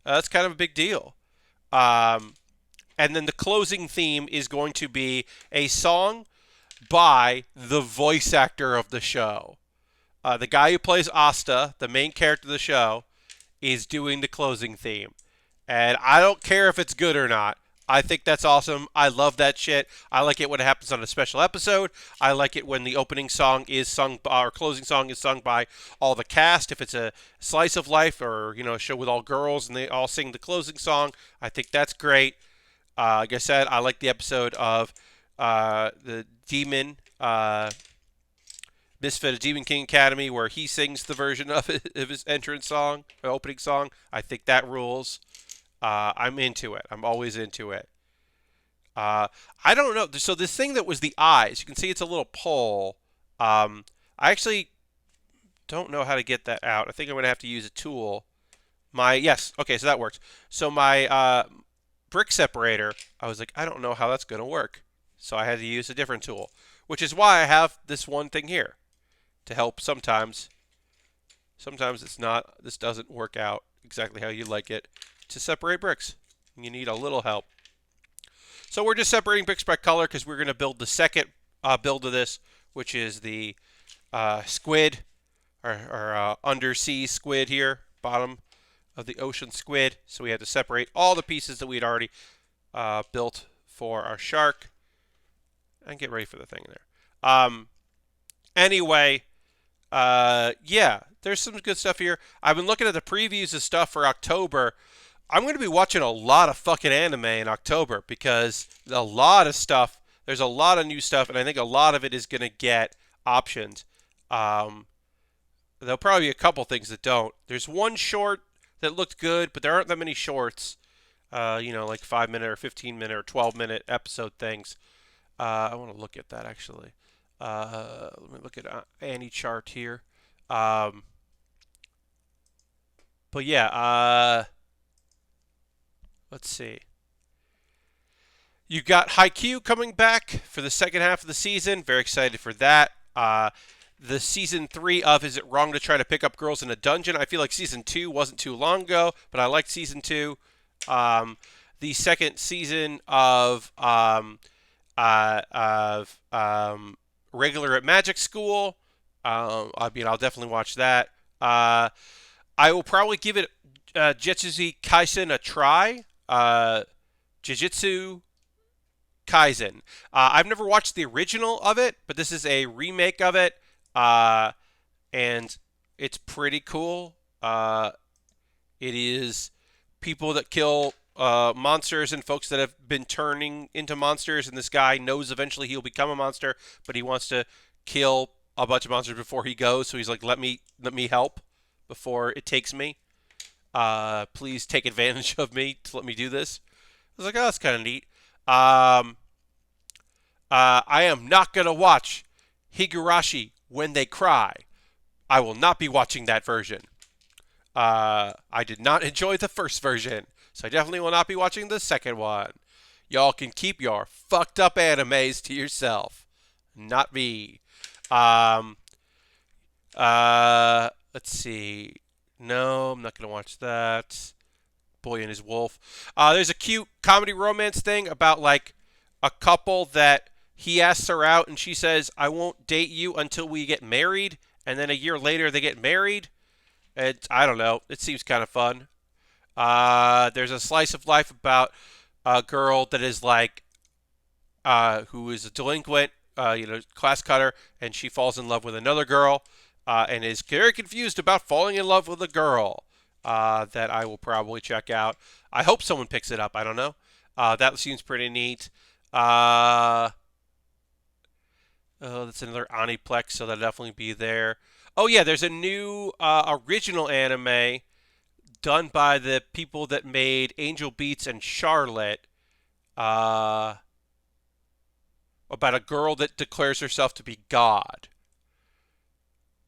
Speaker 1: That's kind of a big deal. And then the closing theme is going to be a song by the voice actor of the show. The guy who plays Asta, the main character of the show, is doing the closing theme. And I don't care if it's good or not. I think that's awesome. I love that shit. I like it when it happens on a special episode. I like it when the opening song is sung or closing song is sung by all the cast. If it's a slice of life or a show with all girls and they all sing the closing song, I think that's great. Like I said, I like the episode of the Demon Misfit of Demon King Academy where he sings the version of his entrance song, or opening song. I think that rules. I'm into it. I'm always into it. I don't know. So this thing that was the eyes, you can see it's a little pole. I actually don't know how to get that out. I think I'm going to have to use a tool. Yes. Okay, so that works. So my brick separator, I was like, I don't know how that's going to work. So I had to use a different tool, which is why I have this one thing here to help sometimes. Sometimes this doesn't work out exactly how you like it to separate bricks. You need a little help. So we're just separating bricks by color because we're going to build the second build of this, which is the squid, or undersea squid here, bottom of the ocean squid. So we had to separate all the pieces that we had already built for our shark and get ready for the thing there. Anyway, yeah, there's some good stuff here. I've been looking at the previews of stuff for October. I'm going to be watching a lot of fucking anime in October because a lot of stuff, there's a lot of new stuff, and I think a lot of it is going to get options. There'll probably be a couple things that don't. There's one short that looked good, but there aren't that many shorts, like 5-minute or 15-minute or 12-minute episode things. I want to look at that, actually. Let me look at Annie chart here. But yeah, let's see. You got Haikyuu coming back for the second half of the season. Very excited for that. The season 3 of Is It Wrong to Try to Pick Up Girls in a Dungeon? I feel like season 2 wasn't too long ago, but I liked season 2. The second season of Regular at Magic School. I'll definitely watch that. I will probably give it Jujutsu Kaisen a try. Jujutsu Kaisen. I've never watched the original of it, but this is a remake of it, and it's pretty cool. It is people that kill monsters and folks that have been turning into monsters, and this guy knows eventually he'll become a monster, but he wants to kill a bunch of monsters before he goes. So he's like, let me help before it takes me. Please take advantage of me to let me do this. I was like, oh, that's kind of neat. I am not going to watch Higurashi When They Cry. I will not be watching that version. I did not enjoy the first version, so I definitely will not be watching the second one. Y'all can keep your fucked up animes to yourself. Not me. Um, let's see. No, I'm not going to watch that. Boy and His Wolf. There's a cute comedy romance thing about like a couple that he asks her out and she says, I won't date you until we get married. And then a year later they get married. And I don't know. It seems kind of fun. There's a slice of life about a girl that is like, who is a delinquent, class cutter, and she falls in love with another girl, and is very confused about falling in love with a girl. That I will probably check out. I hope someone picks it up. I don't know. That seems pretty neat. Oh, that's another Aniplex, so that'll definitely be there. Oh yeah, there's a new original anime done by the people that made Angel Beats and Charlotte, about a girl that declares herself to be God,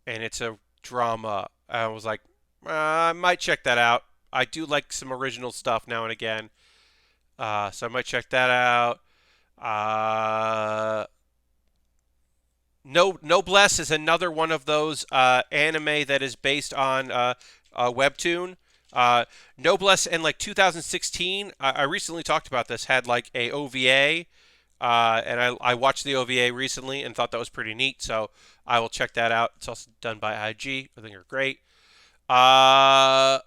Speaker 1: and it's a drama. I was like, I might check that out. I do like some original stuff now and again, so I might check that out. Noblesse is another one of those anime that is based on a webtoon. Noblesse in like 2016, I recently talked about this, had like a OVA, and I watched the OVA recently and thought that was pretty neat, so I will check that out. It's also done by IG. I think they're great. I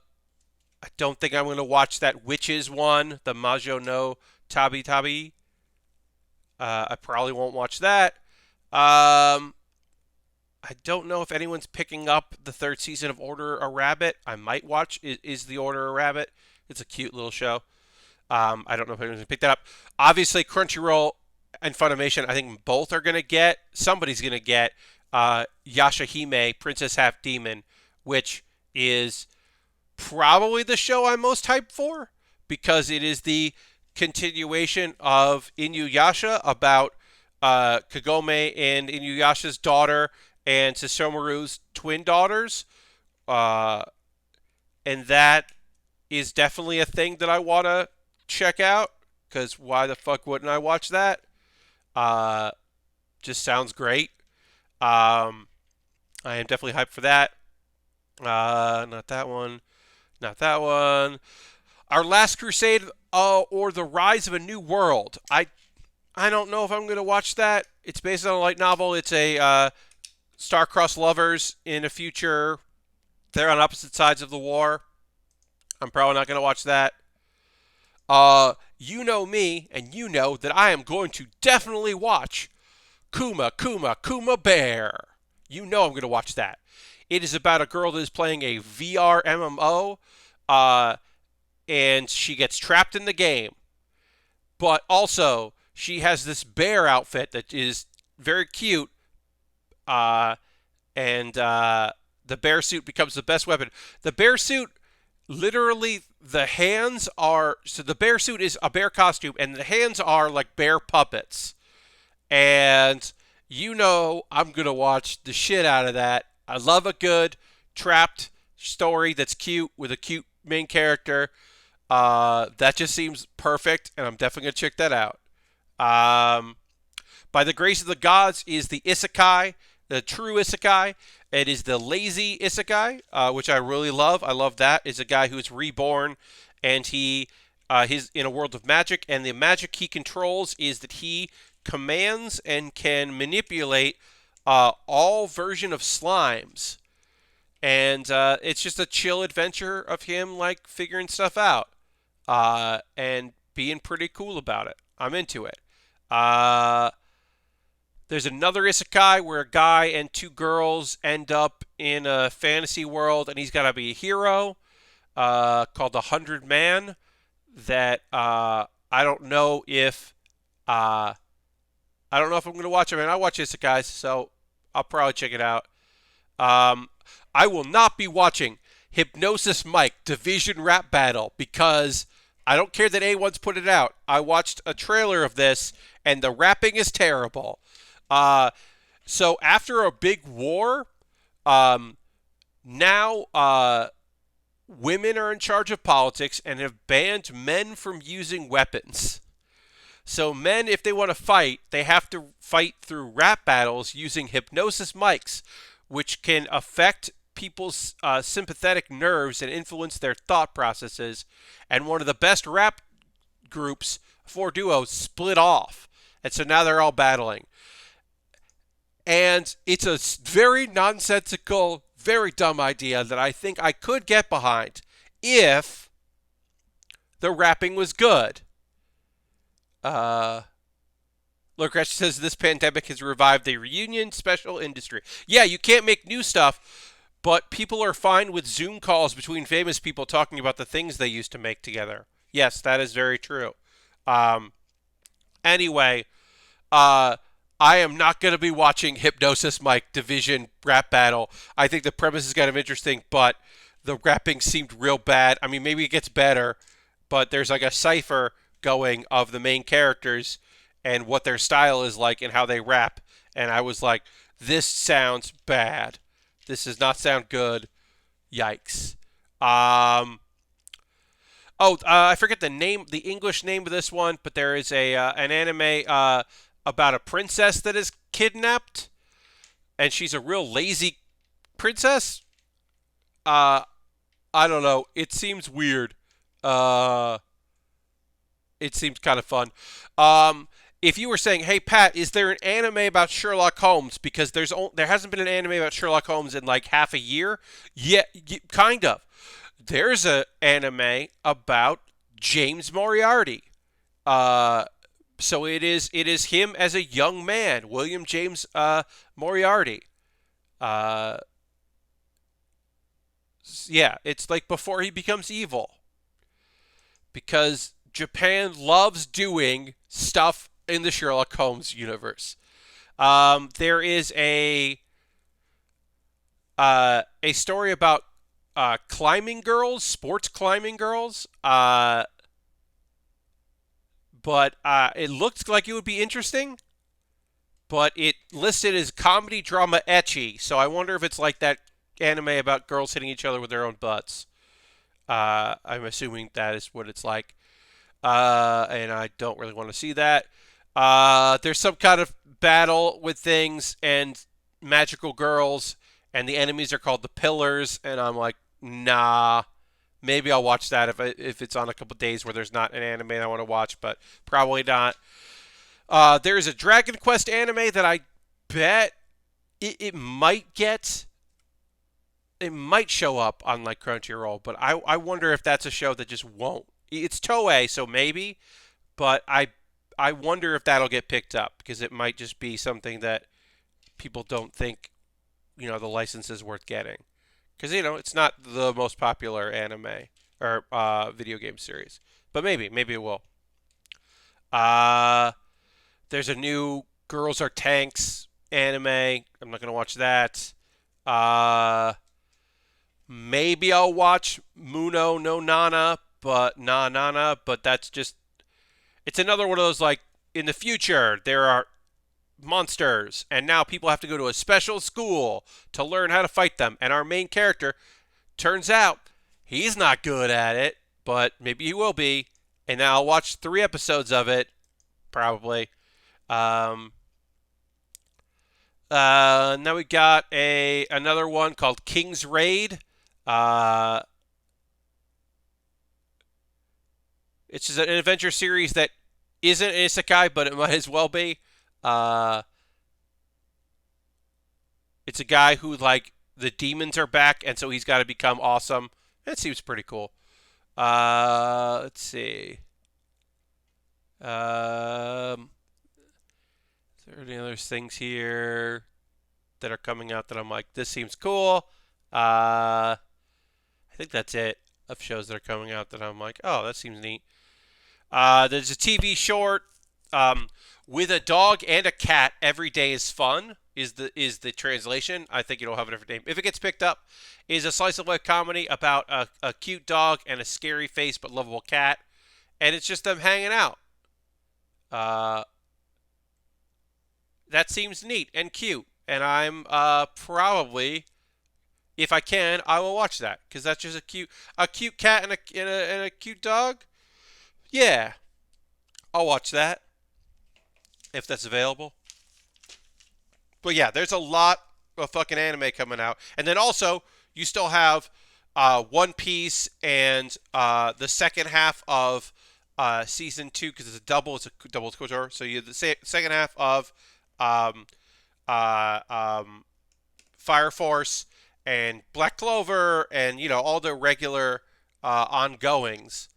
Speaker 1: don't think I'm going to watch that Witches one, the Majo no Tabi Tabi. I probably won't watch that. I don't know if anyone's picking up the third season of Order a Rabbit. I might watch Is the Order a Rabbit. It's a cute little show. I don't know if anyone's going to pick that up. Obviously, Crunchyroll and Funimation, I think both are going to get, somebody's going to get Yashahime, Princess Half Demon, which is probably the show I'm most hyped for because it is the continuation of Inuyasha about Kagome and Inuyasha's daughter and Susomaru's twin daughters. And that is definitely a thing that I want to check out because why the fuck wouldn't I watch that? Just sounds great. I am definitely hyped for that. Not that one. Not that one. Our Last Crusade or The Rise of a New World. I don't know if I'm going to watch that. It's based on a light novel. It's a star-crossed lovers in a future. They're on opposite sides of the war. I'm probably not going to watch that. You know me, and you know that I am going to definitely watch Kuma Baer. You know I'm going to watch that. It is about a girl that is playing a VR MMO, and she gets trapped in the game. But also, she has this bear outfit that is very cute, and the bear suit becomes the best weapon. The bear suit, literally, the hands are... So the bear suit is a bear costume, and the hands are like bear puppets. And you know I'm going to watch the shit out of that. I love a good trapped story that's cute with a cute main character. That just seems perfect, and I'm definitely going to check that out. By the Grace of the Gods is the isekai, the true isekai. It is the lazy isekai, which I really love. I love that. It's a guy who is reborn, and he's in a world of magic, and the magic he controls is that he commands and can manipulate all version of slimes. and it's just a chill adventure of him like figuring stuff out and being pretty cool about it. I'm into it. Uh, there's another isekai where a guy and two girls end up in a fantasy world, and he's got to be a hero called the 100 Man. That I don't know if uh, I don't know if I'm going to watch it. I mean, I watch isekais, so I'll probably check it out. Um, I will not be watching Hypnosis Mike Division Rap Battle because I don't care that A1's put it out. I watched a trailer of this, and the rapping is terrible. Uh, so after a big war, um, now women are in charge of politics and have banned men from using weapons. So men, if they want to fight, they have to fight through rap battles using hypnosis mics, which can affect people's sympathetic nerves and influence their thought processes. And one of the best rap groups, four duos, split off. And so now they're all battling. And it's a very nonsensical, very dumb idea that I think I could get behind if the rapping was good. Lucretia says this pandemic has revived the reunion special industry. Yeah, you can't make new stuff, but people are fine with Zoom calls between famous people talking about the things they used to make together. Yes, that is very true. Um, anyway, I am not going to be watching Hypnosis Mike Division rap battle. I think the premise is kind of interesting, but the rapping seemed real bad. I mean, maybe it gets better, but there's like a cipher going of the main characters and what their style is like and how they rap. And I was like, this sounds bad. This does not sound good. Yikes. I forget the English name of this one, but there is an anime about a princess that is kidnapped, and she's a real lazy princess. Uh, I don't know. It seems weird. Uh, it seems kind of fun. If you were saying, "Hey Pat, is there an anime about Sherlock Holmes?" Because there hasn't been an anime about Sherlock Holmes in like half a year. Yeah, kind of. There's an anime about James Moriarty. Uh, so it is him as a young man, William James Moriarty. Uh, yeah, it's like before he becomes evil, because Japan loves doing stuff in the Sherlock Holmes universe. There is a story about climbing girls, sports climbing girls. But it looked like it would be interesting. But it listed as comedy drama ecchi, so I wonder if it's like that anime about girls hitting each other with their own butts. I'm assuming that is what it's like. And I don't really want to see that. There's some kind of battle with things and magical girls, and the enemies are called the Pillars, and I'm like, nah. Maybe I'll watch that if it's on a couple days where there's not an anime I want to watch, but probably not. There's a Dragon Quest anime that I bet it might get. It might show up on like Crunchyroll, but I wonder if that's a show that just won't. It's Toei, so maybe, but I wonder if that'll get picked up because it might just be something that people don't think the license is worth getting. Because it's not the most popular anime or video game series, but maybe it will. Uh, there's a new Girls Are Tanks anime. I'm not gonna watch that. Uh, maybe I'll watch Muno no Nana, but Nana. But that's just it's another one of those like in the future there are monsters, and now people have to go to a special school to learn how to fight them. And our main character, turns out, he's not good at it, but maybe he will be. And now I'll watch 3 episodes of it, probably. Um, now we got another one called King's Raid. Uh, it's just an adventure series that isn't an isekai, but it might as well be. Uh, it's a guy who like the demons are back, and so he's got to become awesome. That seems pretty cool. Let's see. Is there any other things here that are coming out that I'm like, this seems cool? I think that's it of shows that are coming out that I'm like, oh, that seems neat. There's a TV short with a dog and a cat. Every day is fun. Is the translation? I think it'll have a different name if it gets picked up. Is a slice of life comedy about a cute dog and a scary face but lovable cat, and it's just them hanging out. Uh, that seems neat and cute, and I'm probably, if I can, I will watch that because that's just a cute cat and a cute dog. Yeah, I'll watch that if that's available. But yeah, there's a lot of fucking anime coming out, and then also you still have One Piece and the second half of season 2 because it's a double couture. So you have the second half of um, uh, um, Fire Force and Black Clover, and all the regular ongoings.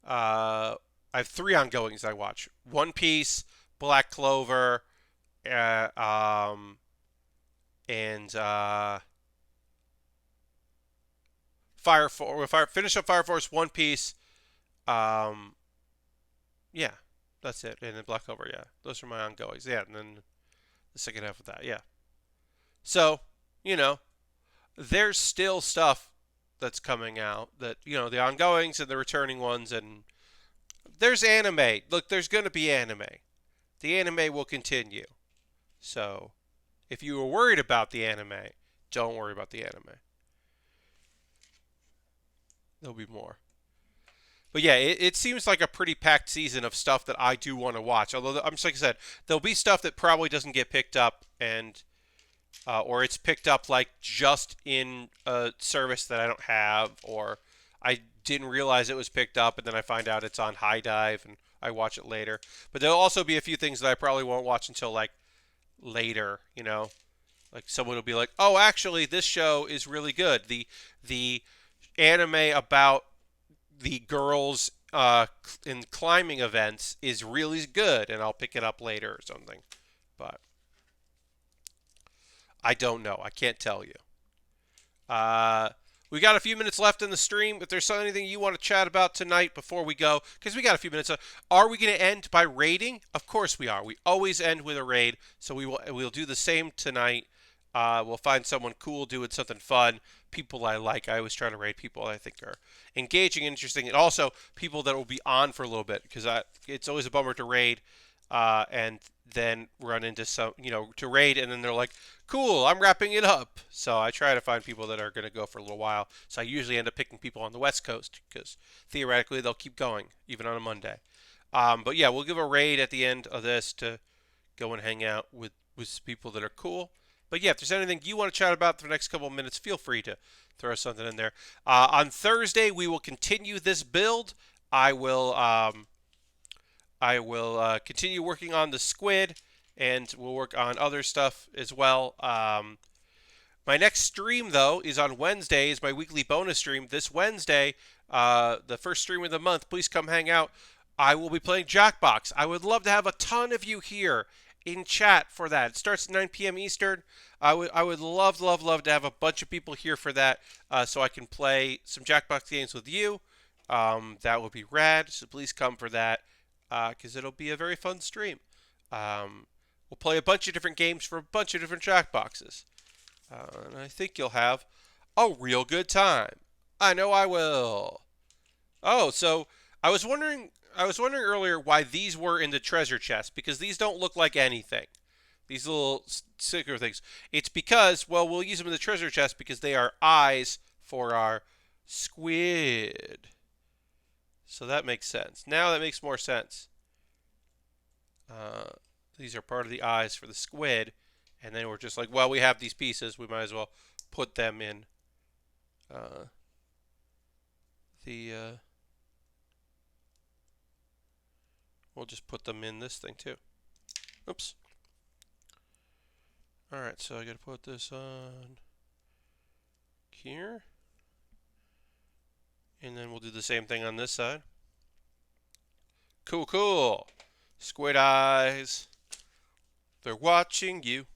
Speaker 1: I have 3 ongoings I watch: One Piece, Black Clover, uh, um, and Fire Force. Finish up Fire Force, One Piece. Um, yeah, that's it. And then Black Clover. Yeah, those are my ongoings. Yeah, and then the second half of that. Yeah. So you know, there's still stuff that's coming out that the ongoings and the returning ones, and there's anime. Look, there's gonna be anime. The anime will continue. So if you were worried about the anime, don't worry about the anime. There'll be more. But yeah, it seems like a pretty packed season of stuff that I do want to watch. Although I'm just like I said, there'll be stuff that probably doesn't get picked up, and or it's picked up like just in a service that I don't have, or I didn't realize it was picked up, and then I find out it's on High Dive and I watch it later. But there'll also be a few things that I probably won't watch until like later. Like someone will be like, "Oh, actually, this show is really good. The anime about the girls in climbing events is really good," and I'll pick it up later or something. But I don't know. I can't tell you. Uh, we got a few minutes left in the stream. If there's anything you want to chat about tonight before we go, because we got a few minutes. Are we going to end by raiding? Of course we are. We always end with a raid, so we'll do the same tonight. We'll find someone cool doing something fun. People I like. I always try to raid people I think are engaging, interesting, and also people that will be on for a little bit, because it's always a bummer to raid and then run into some, to raid, and then they're like, cool, I'm wrapping it up. So I try to find people that are going to go for a little while. So I usually end up picking people on the West Coast because theoretically they'll keep going even on a Monday. But yeah, we'll give a raid at the end of this to go and hang out with people that are cool. But yeah, if there's anything you want to chat about for the next couple of minutes, feel free to throw something in there. On Thursday, we will continue this build. I will continue working on the squid, and we'll work on other stuff as well. My next stream, though, is on Wednesday, is my weekly bonus stream. This Wednesday, the first stream of the month, please come hang out. I will be playing Jackbox. I would love to have a ton of you here in chat for that. It starts at 9 p.m. Eastern. I would love, love, love to have a bunch of people here for that so I can play some Jackbox games with you. That would be rad, so please come for that because it'll be a very fun stream. We'll play a bunch of different games for a bunch of different Jackboxes. And I think you'll have a real good time. I know I will. Oh, so I was wondering earlier why these were in the treasure chest, because these don't look like anything. These little sticker things. It's because, well, we'll use them in the treasure chest because they are eyes for our squid. So that makes sense. Now that makes more sense. Uh, these are part of the eyes for the squid. And then we're just like, well, we have these pieces. We might as well put them in uh, the... we'll just put them in this thing too. Oops. Alright, so I gotta put this on. here. And then we'll do the same thing on this side. Cool, cool. Squid eyes. They're watching you.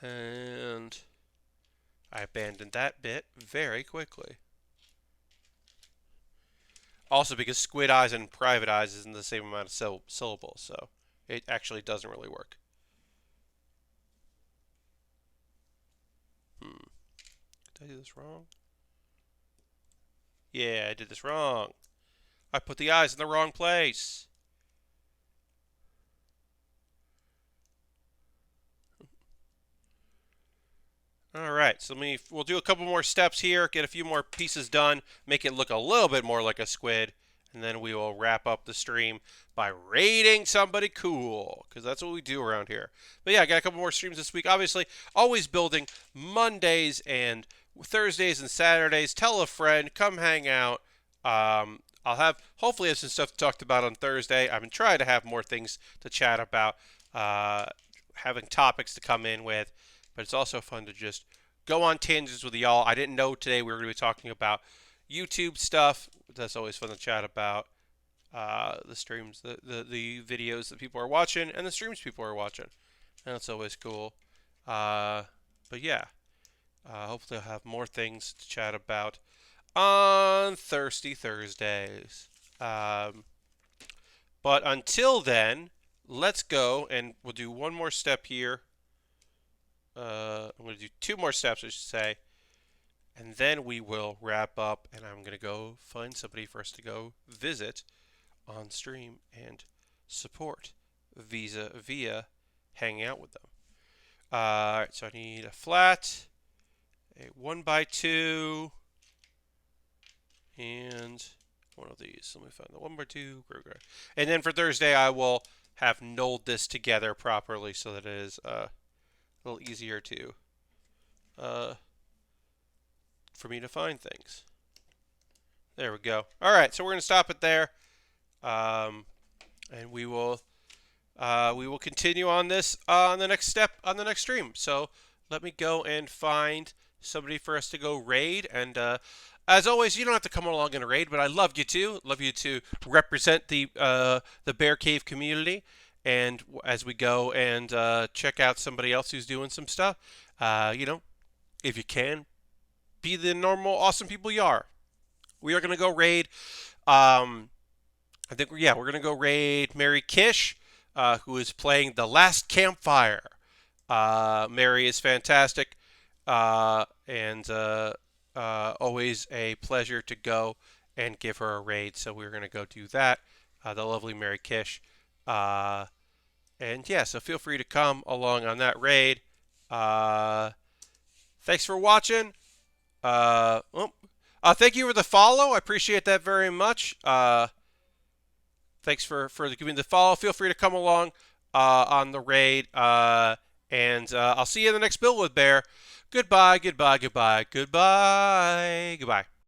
Speaker 1: And I abandoned that bit very quickly. Also, because squid eyes and private eyes isn't the same amount of syllables, so it actually doesn't really work. Did I do this wrong? Yeah, I did this wrong. I put the eyes in the wrong place. All right, so we'll do a couple more steps here, get a few more pieces done, make it look a little bit more like a squid, and then we will wrap up the stream by raiding somebody cool, because that's what we do around here. But yeah, I got a couple more streams this week. Obviously, always building Mondays and Thursdays and Saturdays. Tell a friend, come hang out. Hopefully have some stuff talked about on Thursday. I've been trying to have more things to chat about, having topics to come in with. But it's also fun to just go on tangents with y'all. I didn't know today we were going to be talking about YouTube stuff. That's always fun to chat about. The streams, the videos that people are watching, and the streams people are watching. And that's always cool. But yeah, hopefully I'll have more things to chat about on Thirsty Thursdays. But until then, let's go and we'll do one more step here. I'm going to do 2 more steps, I should say, and then we will wrap up, and I'm going to go find somebody for us to go visit on stream and support via hanging out with them. Alright, so I need a flat, a 1x2, and one of these. Let me find the 1x2. And then for Thursday, I will have nulled this together properly so that it is a little easier to for me to find things. There we go. All right, so we're going to stop it there, and we will continue on this on the next step on the next stream. So let me go and find somebody for us to go raid. And as always, you don't have to come along and raid, but I love you to represent the Baer Cave community. And as we go and check out somebody else who's doing some stuff, if you can, be the normal, awesome people you are. We are going to go raid. We're going to go raid Mary Kish, who is playing The Last Campfire. Mary is fantastic, and always a pleasure to go and give her a raid. So we're going to go do that. The lovely Mary Kish. And yeah, so feel free to come along on that raid. Thanks for watching. Thank you for the follow. I appreciate that very much. Thanks for giving me the follow. Feel free to come along on the raid. And I'll see you in the next build with Baer. Goodbye, goodbye, goodbye, goodbye, goodbye.